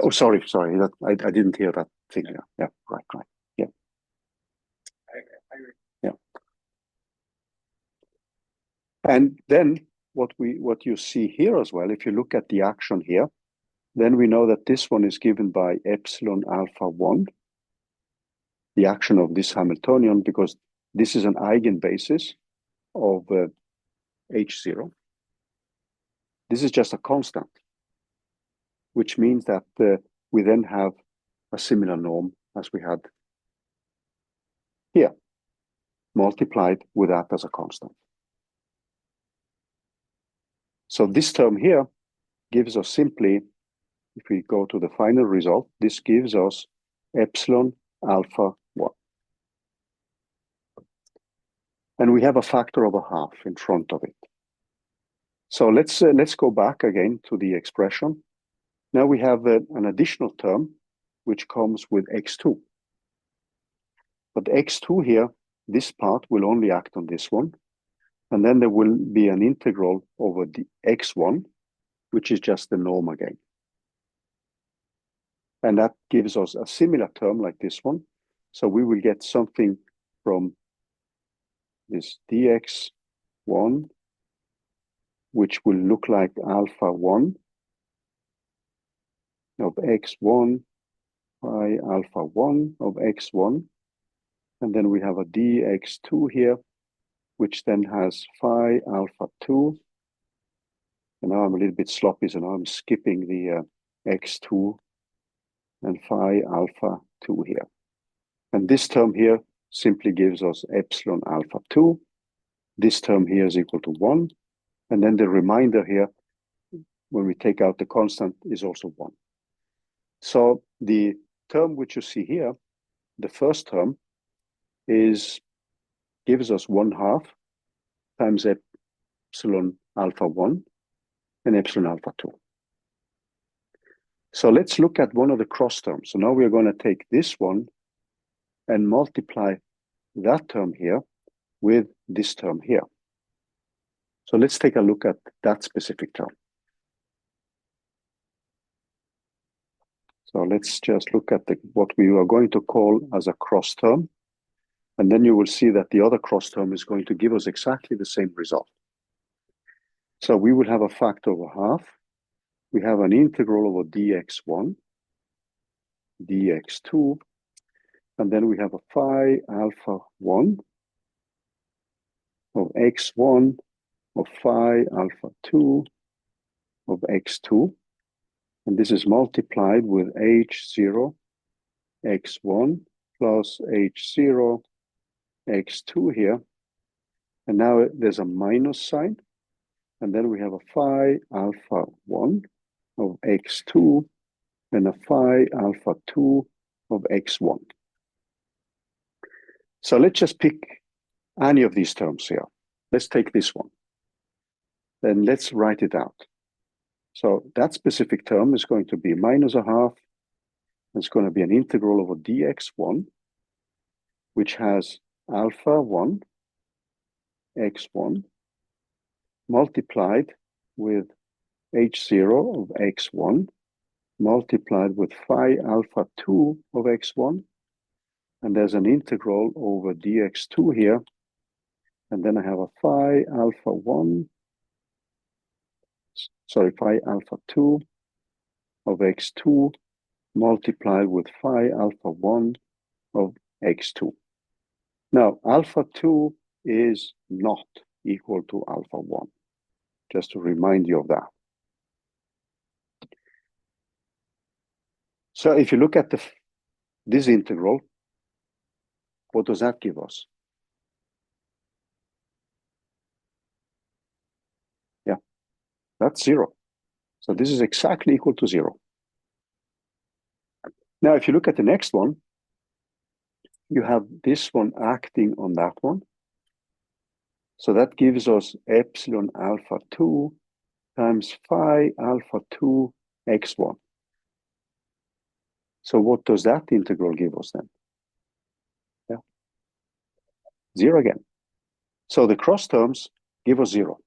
Oh, sorry. That I didn't hear that thing. Yeah. Right. Yeah. I agree. Yeah. And then what you see here as well, if you look at the action here, then we know that this one is given by epsilon alpha 1, the action of this Hamiltonian, because this is an eigenbasis of H0. This is just a constant, which means that we then have a similar norm as we had here, multiplied with that as a constant. So this term here gives us simply, if we go to the final result, this gives us epsilon alpha 1. And we have a factor of a half in front of it. So let's go back again to the expression. Now we have an additional term which comes with x2. But x2 here, this part will only act on this one. And then there will be an integral over the x1, which is just the norm again. And that gives us a similar term like this one. So we will get something from this dx1, which will look like alpha 1 of x1 by alpha 1 of x1. And then we have a dx2 here, which then has phi alpha 2. And now I'm a little bit sloppy, so now I'm skipping the x2 and phi alpha 2 here. And this term here simply gives us epsilon alpha 2. This term here is equal to 1. And then the remainder here, when we take out the constant, is also 1. So the term which you see here, the first term, gives us 1/2 times epsilon alpha 1 and epsilon alpha 2. So let's look at one of the cross terms. So now we're going to take this one and multiply that term here with this term here. So let's take a look at that specific term. So let's just look at what we are going to call as a cross term. And then you will see that the other cross term is going to give us exactly the same result. So we will have a factor of a half. We have an integral over dx1, dx2, and then we have a phi alpha 1 of x1 of phi alpha 2 of x2. And this is multiplied with h0 x1 plus h0 x2 here. And now there's a minus sign. And then we have a phi alpha 1 of x2 and a phi alpha 2 of x1. So let's just pick any of these terms here. Let's take this one. Then let's write it out. So that specific term is going to be minus a half. It's going to be an integral over dx1, which has alpha 1 x1 multiplied with h0 of x1 multiplied with phi alpha 2 of x1. And there's an integral over dx2 here. And then I have a phi alpha 2 of x2 multiplied with phi alpha 1 of x2. Now, alpha 2 is not equal to alpha 1, just to remind you of that. So if you look at this integral, what does that give us? Yeah, that's 0. So this is exactly equal to 0. Now, if you look at the next one, you have this one acting on that one. So that gives us epsilon alpha 2 times phi alpha 2 x1. So what does that integral give us then? Yeah, 0 again. So the cross terms give us 0.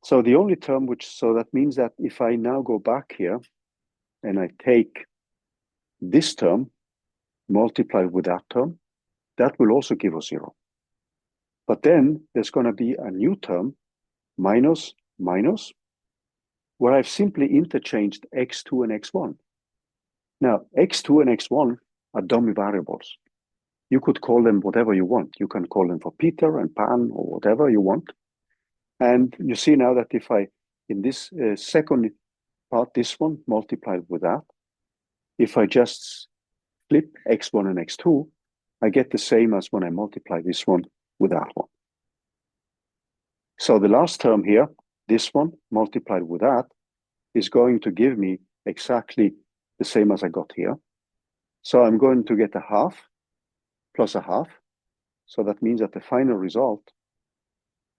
So the only term so that means that if I now go back here and I take this term multiplied with that term, that will also give us 0. But then there's going to be a new term, minus, minus, where I've simply interchanged x2 and x1. Now, x2 and x1 are dummy variables. You could call them whatever you want. You can call them for Peter and Pan or whatever you want. And you see now that if I, in this second part, this one multiplied with that, if I just flip x1 and x2, I get the same as when I multiply this one with that one. So the last term here, this one multiplied with that, is going to give me exactly the same as I got here. So I'm going to get a half plus a half. So that means that the final result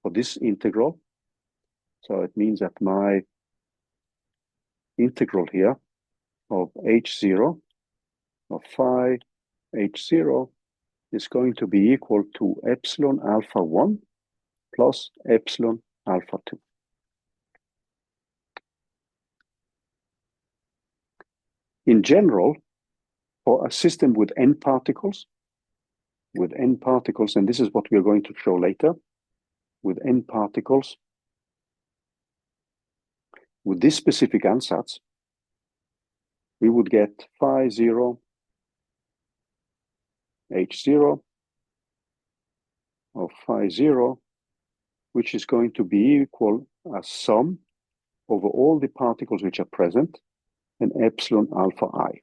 for this integral, so it means that my integral here of h0 of phi h0 is going to be equal to epsilon alpha 1 plus epsilon alpha 2. In general, for a system with n particles, and this is what we are going to show later, with n particles, with this specific ansatz, we would get phi 0 h0 of phi 0, which is going to be equal as sum over all the particles which are present and epsilon alpha I.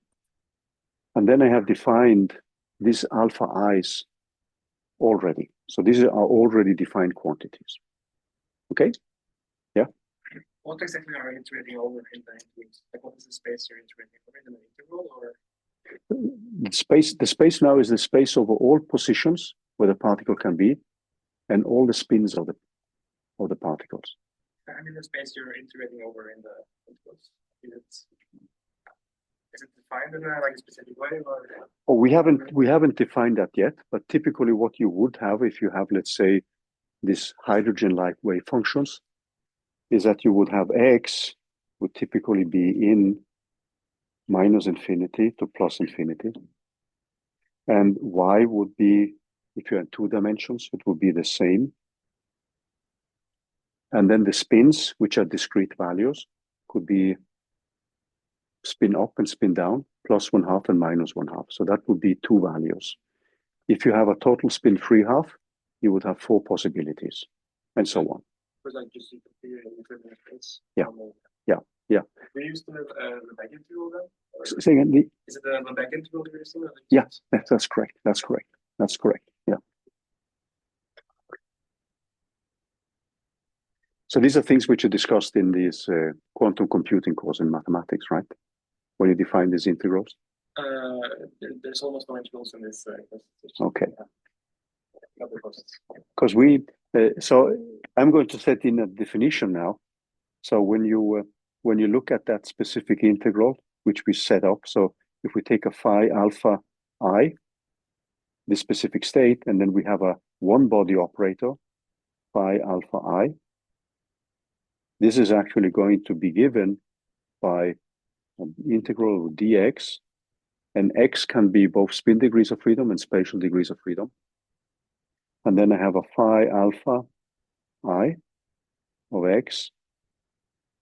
And then I have defined these alpha i's already. So these are already defined quantities. Okay? Yeah? What exactly are you iterating over in the intervals? Like what is the space you're iterating over in the integral, or? The space now is the space over all positions where the particle can be and all the spins of the particles. I mean the space you're iterating over in the intervals. Is it defined in a specific way, or? Oh, we haven't defined that yet, but typically what you would have if you have, let's say, this hydrogen-like wave functions, is that you would have x would typically be in minus infinity to plus infinity. And y would be, if you're in 2 dimensions, it would be the same. And then the spins, which are discrete values, could be spin up and spin down, plus 1/2 and minus 1/2. So that would be 2 values. If you have a total spin free half, you would have 4 possibilities, and so on. Just space. Yeah. Yeah. We use the Lebesgue integral then? Say again, is it the Lebesgue integral you're using? Yeah, that's correct. That's correct. Yeah. So these are things which are discussed in this quantum computing course in mathematics, right? When you define these integrals. There's almost no integrals in this. Okay. Because we, so I'm going to set in a definition now. So when you look at that specific integral, which we set up, so if we take a phi alpha I, this specific state, and then we have a one-body operator, phi alpha I, this is actually going to be given by an integral of dx, and x can be both spin degrees of freedom and spatial degrees of freedom. And then I have a phi alpha I of x,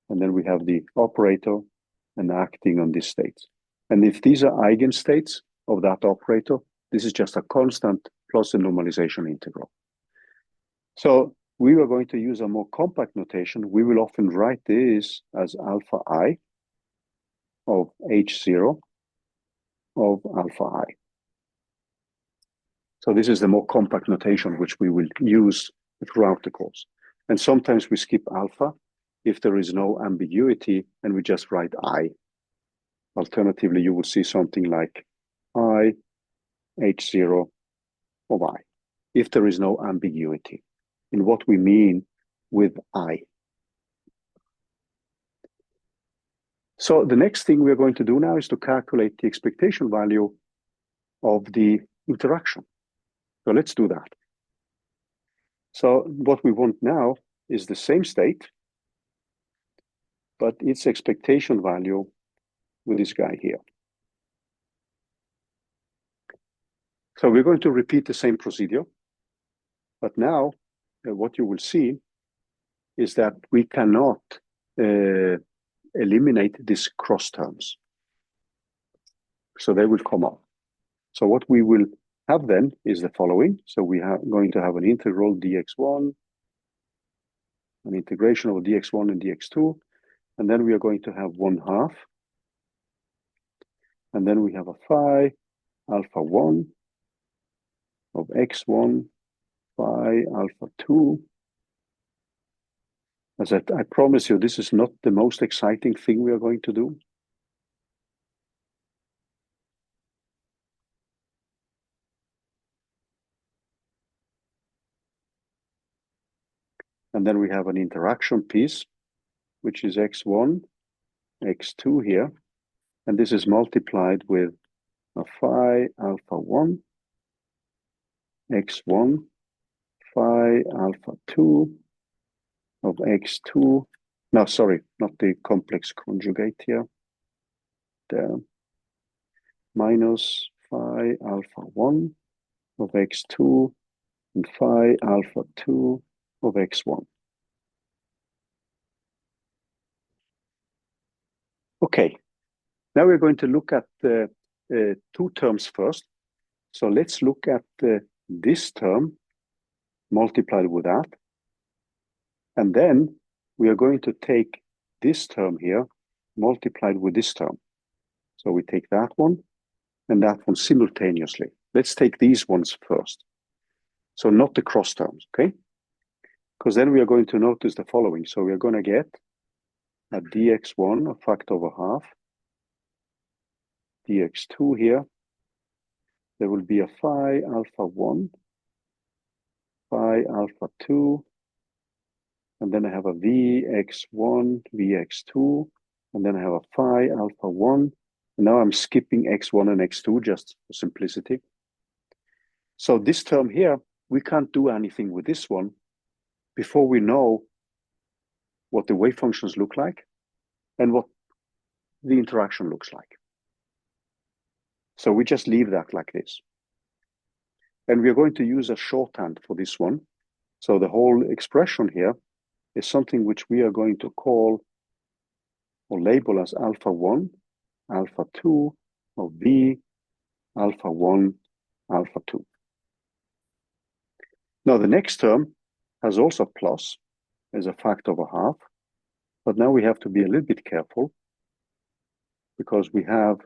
and then we have the operator and acting on these states. And if these are eigenstates of that operator, this is just a constant plus a normalization integral. So we are going to use a more compact notation. We will often write this as alpha I of h0 of alpha I. So this is the more compact notation which we will use throughout the course. And sometimes we skip alpha if there is no ambiguity and we just write I. Alternatively, you will see something like I h0 of I, if there is no ambiguity in what we mean with I. So the next thing we're going to do now is to calculate the expectation value of the interaction. So let's do that. So what we want now is the same state, but its expectation value with this guy here. So we're going to repeat the same procedure, but now what you will see is that we cannot eliminate these cross terms. So they will come up. So what we will have then is the following. So we are going to have an integral dx1, an integration of dx1 and dx2, and then we are going to have 1/2. And then we have a phi alpha 1 of x1 phi alpha 2 As I promise you, this is not the most exciting thing we are going to do. And then we have an interaction piece, which is x1, x2 here. And this is multiplied with a phi alpha 1, x1, phi alpha 2 of x2. No, sorry, not the complex conjugate here. There. Minus phi alpha 1 of x2 and phi alpha 2 of x1. Okay, now we're going to look at the two terms first. So let's look at this term multiplied with that. And then we are going to take this term here multiplied with this term. So we take that one and that one simultaneously. Let's take these ones first. So not the cross terms, okay? Because then we are going to notice the following. So we are going to get a dx1, a factor over half, dx2 here. There will be a phi alpha 1, phi alpha 2, and then I have a vx1, vx2, and then I have a phi alpha 1. And now I'm skipping x1 and x2 just for simplicity. So this term here, we can't do anything with this one before we know what the wave functions look like and what the interaction looks like. So we just leave that like this. And we're going to use a shorthand for this one. So the whole expression here is something which we are going to call or label as alpha 1, alpha 2 of v, alpha 1, alpha 2. Now the next term has also plus as a factor of a half, but now we have to be a little bit careful because we have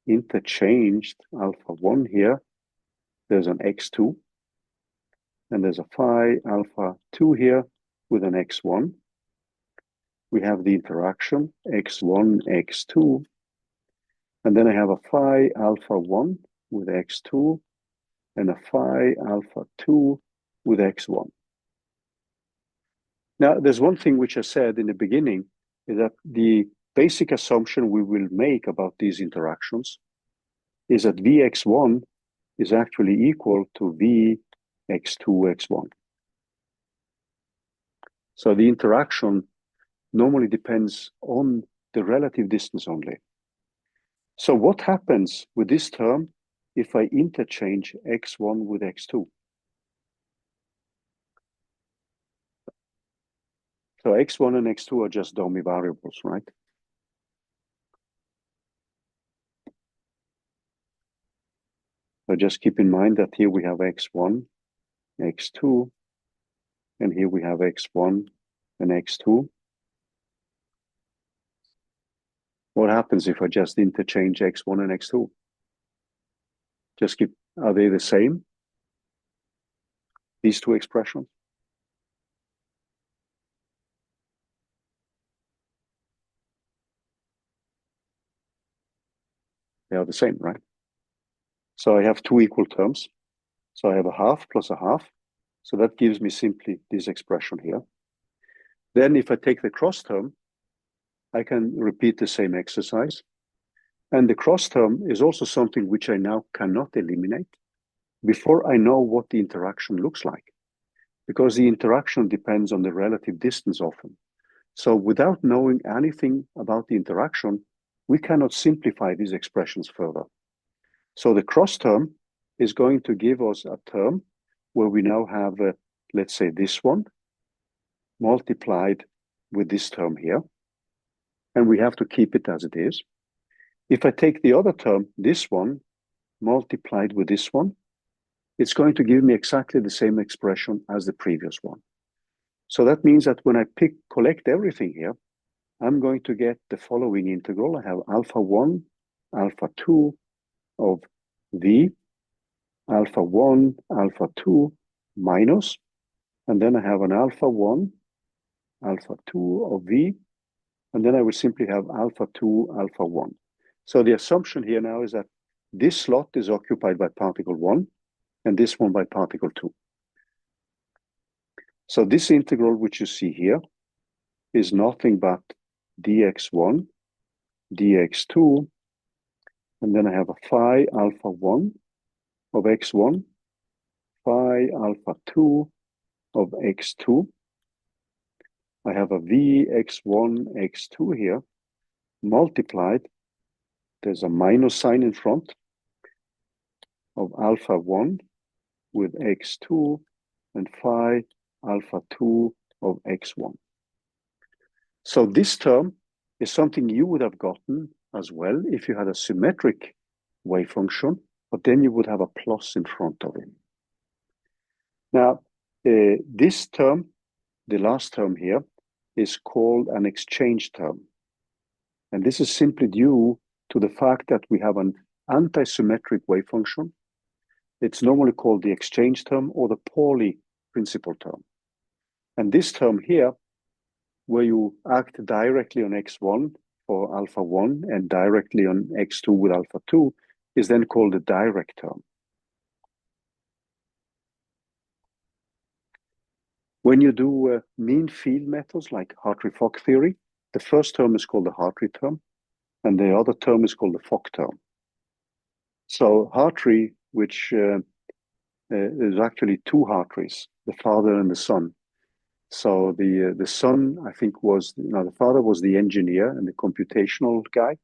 interchanged alpha 1 here. There's an x2, and there's a phi alpha 2 here with an x1. We have the interaction x1, x2, and then I have a phi alpha 1 with x2 and a phi alpha 2 with x1. Now, there's one thing which I said in the beginning is that the basic assumption we will make about these interactions is that Vx1 is actually equal to Vx2, x1. So the interaction normally depends on the relative distance only. So what happens with this term if I interchange x1 with x2? So x1 and x2 are just dummy variables, right? So just keep in mind that here we have x1, x2, and here we have x1 and x2. What happens if I just interchange x1 and x2? Just keep, are they the same? These two expressions? They are the same, right? So I have two equal terms. So I have a half plus a half. So that gives me simply this expression here. Then if I take the cross term, I can repeat the same exercise. And the cross term is also something which I now cannot eliminate before I know what the interaction looks like, because the interaction depends on the relative distance often. So without knowing anything about the interaction, we cannot simplify these expressions further. So the cross term is going to give us a term where we now have, let's say, this one multiplied with this term here, and we have to keep it as it is. If I take the other term, this one, multiplied with this one, it's going to give me exactly the same expression as the previous one. So that means that when I collect everything here, I'm going to get the following integral. I have alpha 1, alpha 2 of v, alpha 1, alpha 2 minus, and then I have an alpha 1, alpha 2 of V, and then I will simply have alpha 2, alpha 1. So the assumption here now is that this slot is occupied by particle 1, and this one by particle 2. So this integral, which you see here, is nothing but dx1, dx2, and then I have a phi alpha 1 of x1, phi alpha 2 of x2. I have a v x1, x2 here, multiplied, there's a minus sign in front, of alpha 1 with x2 and phi alpha 2 of x1. So this term is something you would have gotten as well if you had a symmetric wave function, but then you would have a plus in front of it. Now, this term, the last term here, is called an exchange term. And this is simply due to the fact that we have an anti-symmetric wave function. It's normally called the exchange term or the Pauli principal term. And this term here, where you act directly on x1 for alpha 1 and directly on x2 with alpha 2, is then called the direct term. When you do mean field methods like Hartree-Fock theory, the first term is called the Hartree term, and the other term is called the Fock term. So Hartree, which is actually two Hartrees, the father and the son. So the son, I think, the father was the engineer and the computational guy,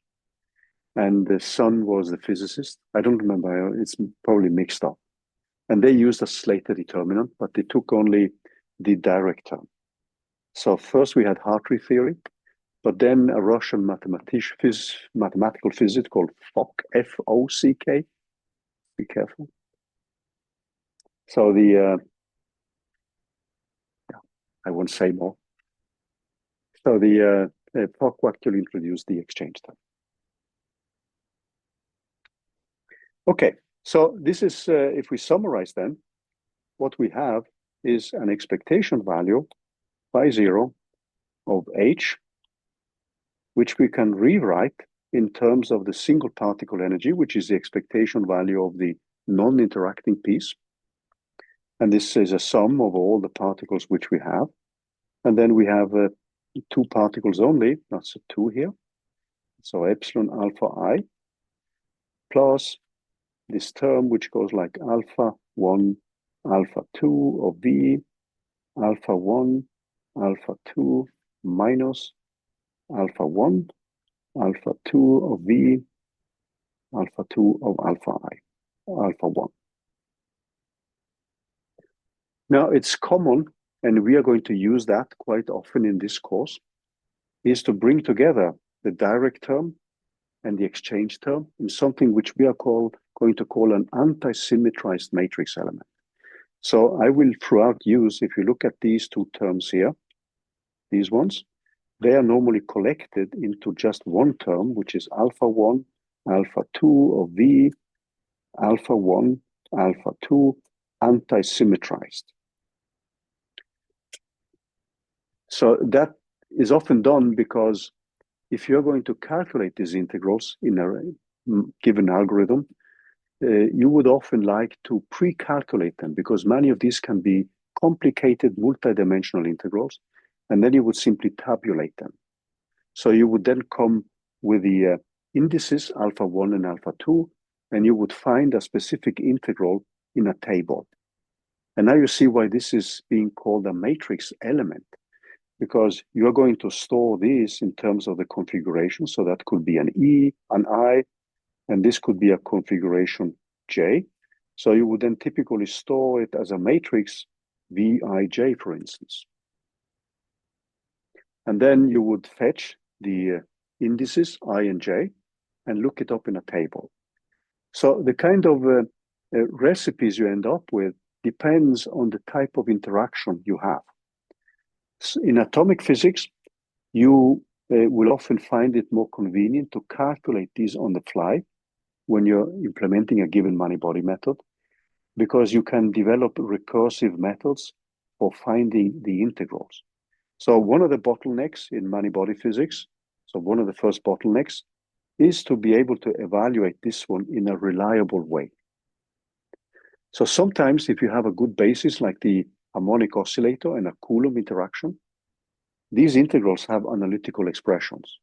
and the son was the physicist. I don't remember, it's probably mixed up. And they used a Slater determinant, but they took only the direct term. So first we had Hartree theory, but then a Russian mathematical physicist called Fock, F-O-C-K. Be careful. So I won't say more. So the Fock actually introduced the exchange term. Okay, so this is, if we summarize then, what we have is an expectation value by 0 of h, which we can rewrite in terms of the single particle energy, which is the expectation value of the non-interacting piece. And this is a sum of all the particles which we have. And then we have two particles only, that's a 2 here. So epsilon alpha I plus this term which goes like alpha 1, alpha 2 of V, alpha 1, alpha 2 minus alpha 1, alpha 2 of V, alpha 2 of alpha I, alpha 1. Now it's common, and we are going to use that quite often in this course, is to bring together the direct term and the exchange term in something which we are going to call an anti-symmetrized matrix element. So I will throughout use, if you look at these two terms here, these ones, they are normally collected into just one term, which is alpha 1, alpha 2 of V, alpha 1, alpha 2, anti-symmetrized. So that is often done because if you're going to calculate these integrals in a given algorithm, you would often like to pre-calculate them because many of these can be complicated multidimensional integrals, and then you would simply tabulate them. So you would then come with the indices alpha 1 and alpha 2, and you would find a specific integral in a table. And now you see why this is being called a matrix element, because you're going to store these in terms of the configuration. So that could be an E, an I, and this could be a configuration J. So you would then typically store it as a matrix Vij, for instance. And then you would fetch the indices I and J and look it up in a table. So the kind of recipes you end up with depends on the type of interaction you have. In atomic physics, you will often find it more convenient to calculate these on the fly when you're implementing a given many-body method, because you can develop recursive methods for finding the integrals. So one of the bottlenecks in many-body physics, so one of the first bottlenecks, is to be able to evaluate this one in a reliable way. So sometimes if you have a good basis like the harmonic oscillator and a Coulomb interaction, these integrals have analytical expressions.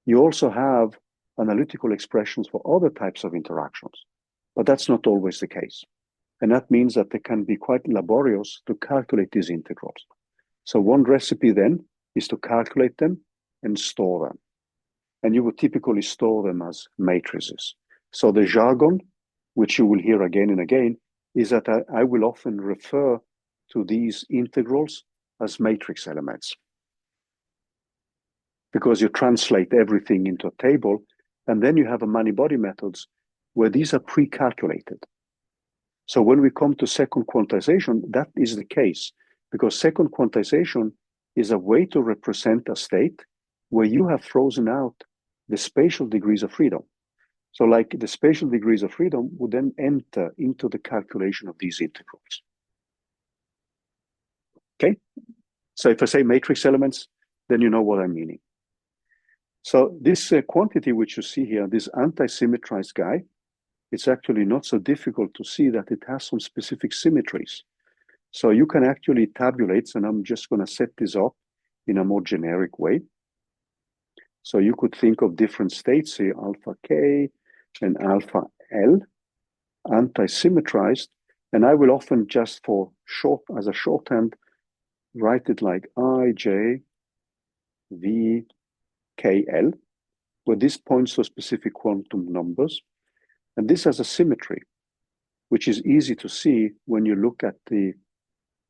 You also have analytical expressions for other types of interactions, but that's not always the case. And that means that they can be quite laborious to calculate these integrals. So one recipe then is to calculate them and store them. And you would typically store them as matrices. So the jargon, which you will hear again and again, is that I will often refer to these integrals as matrix elements, because you translate everything into a table, and then you have a many-body methods where these are pre-calculated. So when we come to second quantization, that is the case, because second quantization is a way to represent a state where you have frozen out the spatial degrees of freedom. So like the spatial degrees of freedom would then enter into the calculation of these integrals. Okay, so if I say matrix elements, then you know what I'm meaning. So this quantity which you see here, this anti-symmetrized guy, it's actually not so difficult to see that it has some specific symmetries. So you can actually tabulate, and I'm just going to set this up in a more generic way. So you could think of different states here, alpha K and alpha L, anti-symmetrized, and I will often just for short, as a shorthand, write it like IJ, V, K, L, where this points to specific quantum numbers. And this has a symmetry, which is easy to see when you look at the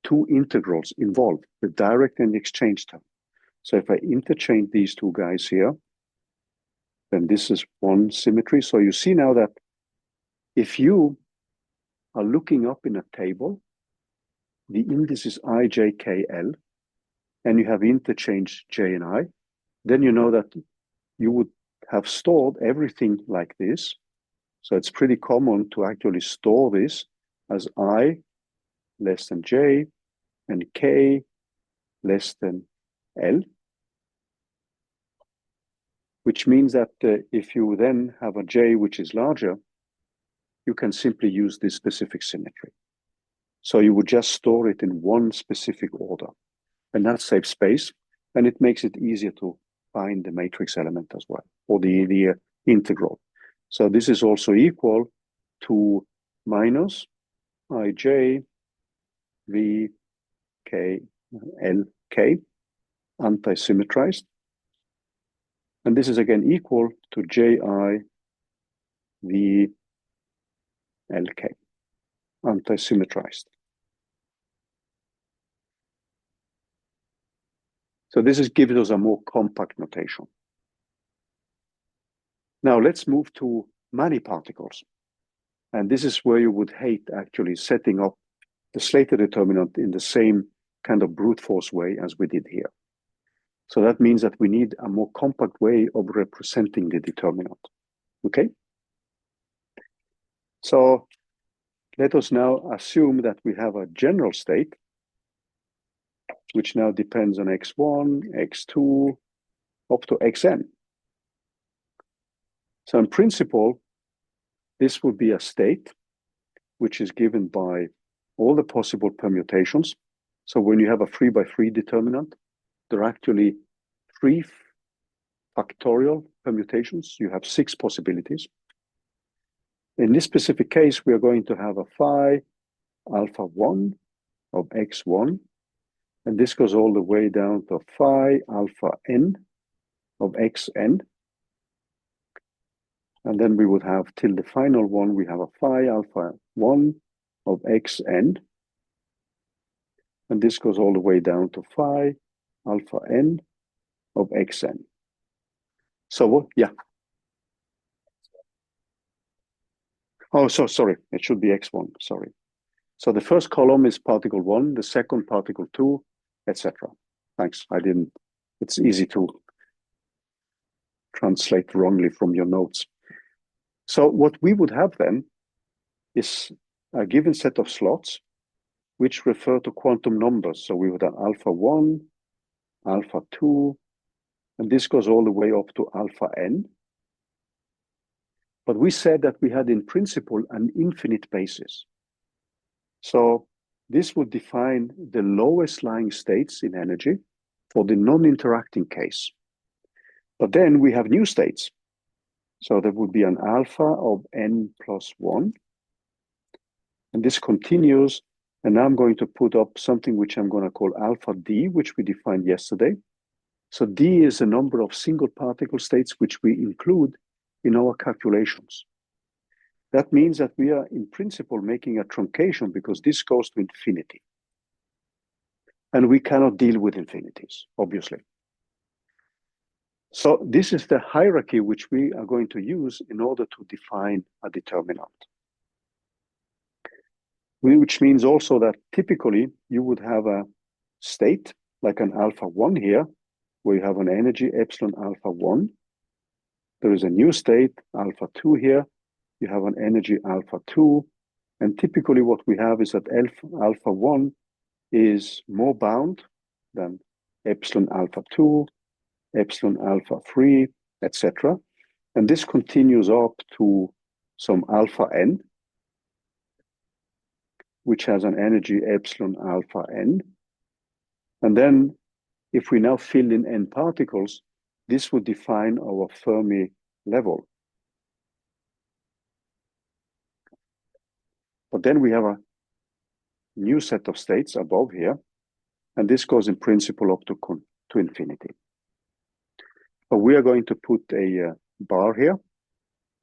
two integrals involved, the direct and the exchange term. So if I interchange these two guys here, then this is one symmetry. So you see now that if you are looking up in a table, the indices I, J, K, L, and you have interchanged J and I, then you know that you would have stored everything like this. So it's pretty common to actually store this as I less than J and K less than L, which means that if you then have a J which is larger, you can simply use this specific symmetry. So you would just store it in one specific order, and that saves space, and it makes it easier to find the matrix element as well, or the integral. So this is also equal to minus Ij V K L K, anti-symmetrized. And this is again equal to Ji V Lk, anti-symmetrized. So this is gives us a more compact notation. Now let's move to many particles. And this is where you would hate actually setting up the Slater determinant in the same kind of brute force way as we did here. So that means that we need a more compact way of representing the determinant. Okay? So let us now assume that we have a general state, which now depends on x1, x2, up to xn. So in principle, this would be a state which is given by all the possible permutations. So when you have a 3x3 determinant, there are actually 3 factorial permutations. You have 6 possibilities. In this specific case, we are going to have a phi alpha 1 of x1, and this goes all the way down to phi alpha n of xn. And then we would have, till the final one, we have a phi alpha 1 of xn. And this goes all the way down to phi alpha n of xn. So what? Yeah. Oh, so sorry, it should be x1, sorry. So the first column is particle 1, the second particle 2, etc. Thanks, I didn't, it's easy to translate wrongly from your notes. So what we would have then is a given set of slots which refer to quantum numbers. So we would have alpha 1, alpha 2, and this goes all the way up to alpha n. But we said that we had in principle an infinite basis. So this would define the lowest lying states in energy for the non-interacting case. But then we have new states. So there would be an alpha of n plus 1. And this continues. And now I'm going to put up something which I'm going to call alpha d, which we defined yesterday. So d is the number of single particle states which we include in our calculations. That means that we are in principle making a truncation because this goes to infinity. And we cannot deal with infinities, obviously. So this is the hierarchy which we are going to use in order to define a determinant. Which means also that typically you would have a state like an alpha 1 here, where you have an energy epsilon alpha 1. There is a new state, alpha 2 here. You have an energy alpha 2. And typically what we have is that alpha 1 is more bound than epsilon alpha 2, epsilon alpha 3, etc. And this continues up to some alpha n, which has an energy epsilon alpha n. And then if we now fill in n particles, this would define our Fermi level. But then we have a new set of states above here, and this goes in principle up to infinity. But we are going to put a bar here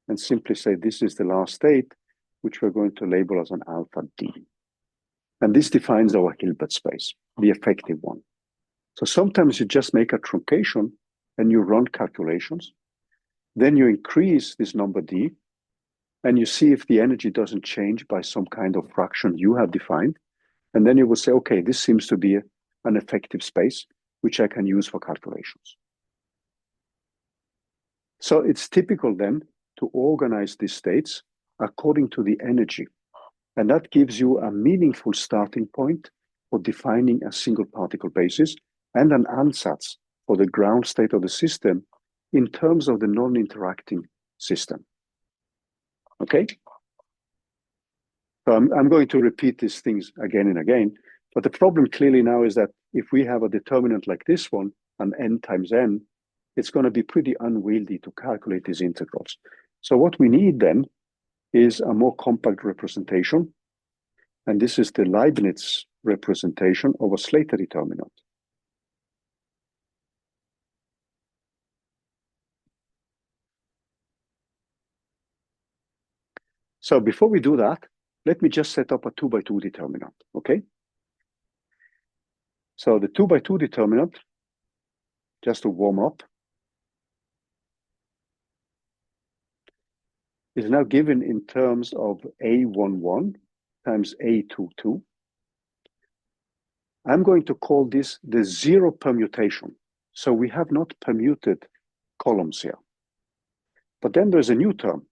and simply say this is the last state, which we're going to label as an alpha d. And this defines our Hilbert space, the effective one. So sometimes you just make a truncation and you run calculations. Then you increase this number d, and you see if the energy doesn't change by some kind of fraction you have defined. And then you will say, okay, this seems to be an effective space, which I can use for calculations. So it's typical then to organize these states according to the energy. And that gives you a meaningful starting point for defining a single particle basis and an ansatz for the ground state of the system in terms of the non-interacting system. Okay? So I'm going to repeat these things again and again, but the problem clearly now is that if we have a determinant like this one, an n times n, it's going to be pretty unwieldy to calculate these integrals. So what we need then is a more compact representation, and this is the Leibniz representation of a Slater determinant. So before we do that, let me just set up a 2x2 determinant, okay? So the 2x2 determinant, just to warm up, is now given in terms of A11 times A22. I'm going to call this the zero permutation. So we have not permuted columns here. But then there's a new term,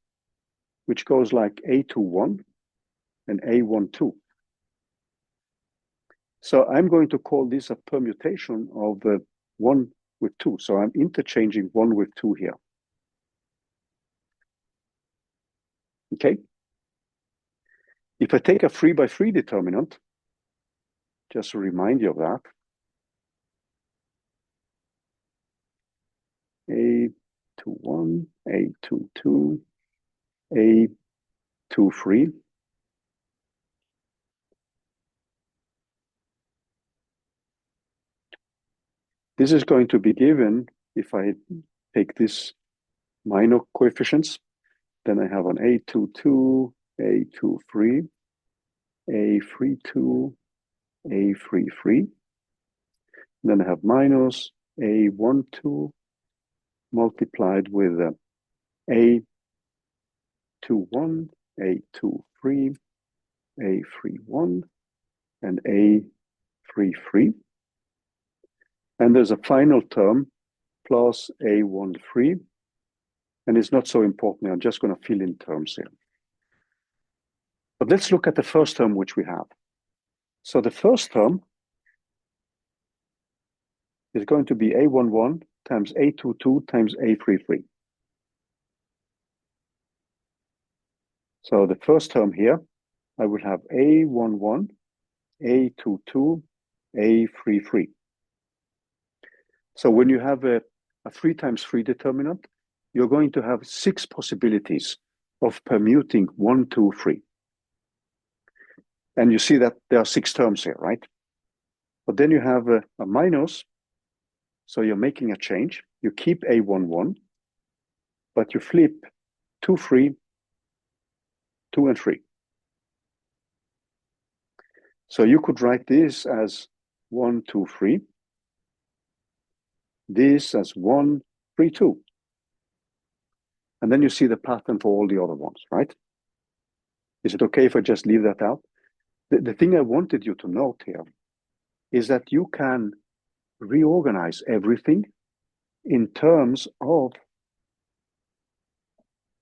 which goes like A21 and A12. So I'm going to call this a permutation of 1 with 2. So I'm interchanging 1 with 2 here. Okay? If I take a 3x3 determinant, just to remind you of that, A21, A22, A23. This is going to be given if I take this minor coefficients, then I have an A22, A23, A32, A33. Then I have minus A12 multiplied with A21, A23, A31, and A33. And there's a final term plus A13. And it's not so important. I'm just going to fill in terms here. But let's look at the first term which we have. So the first term is going to be A11 times A22 times A33. So the first term here, I will have A11, A22, A33. So when you have a 3 times 3 determinant, you're going to have 6 possibilities of permuting 1, 2, 3. And you see that there are 6 terms here, right? But then you have a minus, so you're making a change. You keep A11, but you flip 2, 3, 2, and 3. So you could write this as 1, 2, 3. This as 1, 3, 2. And then you see the pattern for all the other ones, right? Is it okay if I just leave that out? The thing I wanted you to note here is that you can reorganize everything in terms of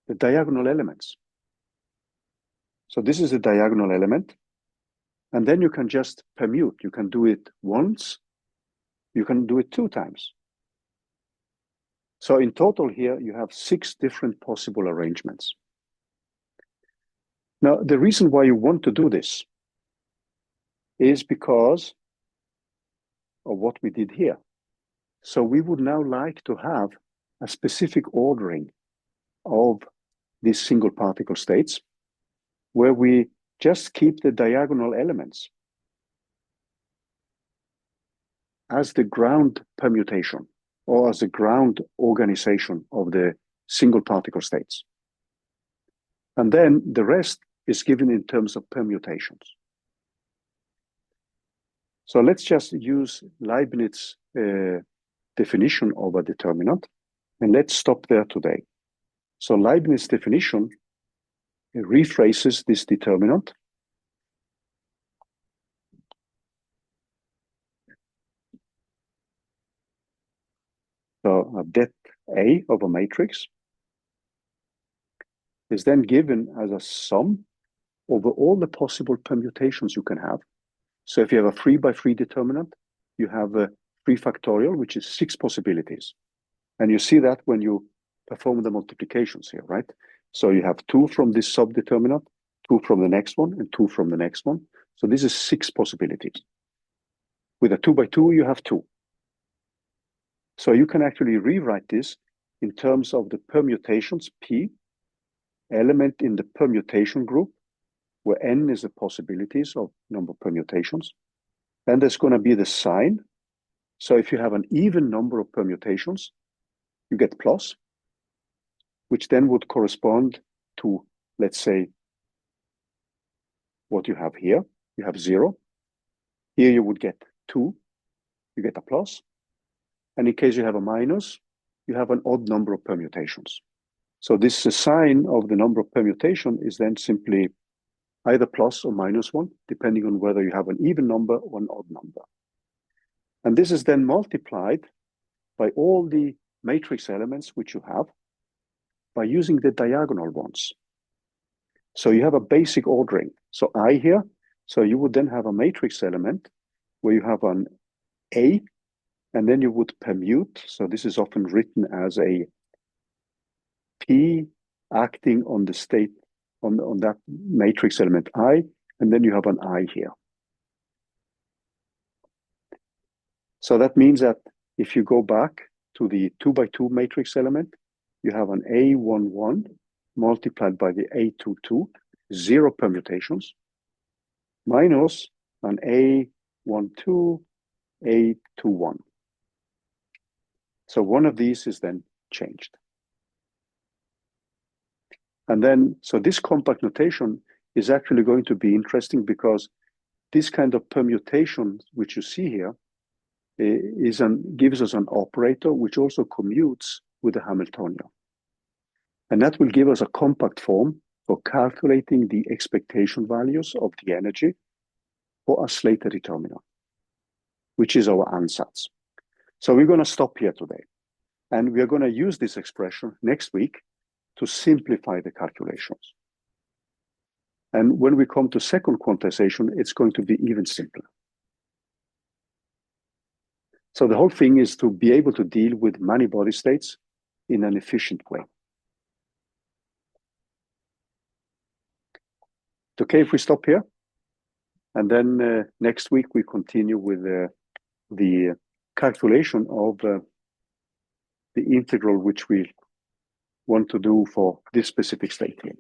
the diagonal elements. So this is a diagonal element, and then you can just permute. You can do it once, you can do it 2 times. So in total here, you have 6 different possible arrangements. Now, the reason why you want to do this is because of what we did here. So we would now like to have a specific ordering of these single particle states where we just keep the diagonal elements as the ground permutation or as the ground organization of the single particle states. And then the rest is given in terms of permutations. So let's just use Leibniz definition of a determinant, and let's stop there today. So Leibniz definition rephrases this determinant. So a det A of a matrix is then given as a sum over all the possible permutations you can have. So if you have a 3 by 3 determinant, you have a 3 factorial, which is 6 possibilities. And you see that when you perform the multiplications here, right? So you have 2 from this subdeterminant, 2 from the next one, and 2 from the next one. So this is 6 possibilities. With a 2 by 2, you have 2. So you can actually rewrite this in terms of the permutations P, element in the permutation group, where n is the possibilities of number of permutations. Then there's going to be the sign. So if you have an even number of permutations, you get plus, which then would correspond to, let's say, what you have here. You have 0. Here you would get 2. You get a plus. And in case you have a minus, you have an odd number of permutations. So this sign of the number of permutation is then simply either plus or minus 1, depending on whether you have an even number or an odd number. And this is then multiplied by all the matrix elements which you have by using the diagonal ones. So you have a basic ordering. So I here, so you would then have a matrix element where you have an A, and then you would permute. So this is often written as a P acting on the state, on that matrix element I, and then you have an I here. So that means that if you go back to the 2 by 2 matrix element, you have an A11 multiplied by the A22, 0 permutations, minus an A12, A21. So one of these is then changed. And then, so this compact notation is actually going to be interesting because this kind of permutation, which you see here, gives us an operator which also commutes with the Hamiltonian. And that will give us a compact form for calculating the expectation values of the energy for a Slater determinant, which is our ansatz. So we're going to stop here today. And we are going to use this expression next week to simplify the calculations. And when we come to second quantization, it's going to be even simpler. So the whole thing is to be able to deal with many body states in an efficient way. It's okay if we stop here? And then next week we continue with the calculation of the integral which we want to do for this specific state here.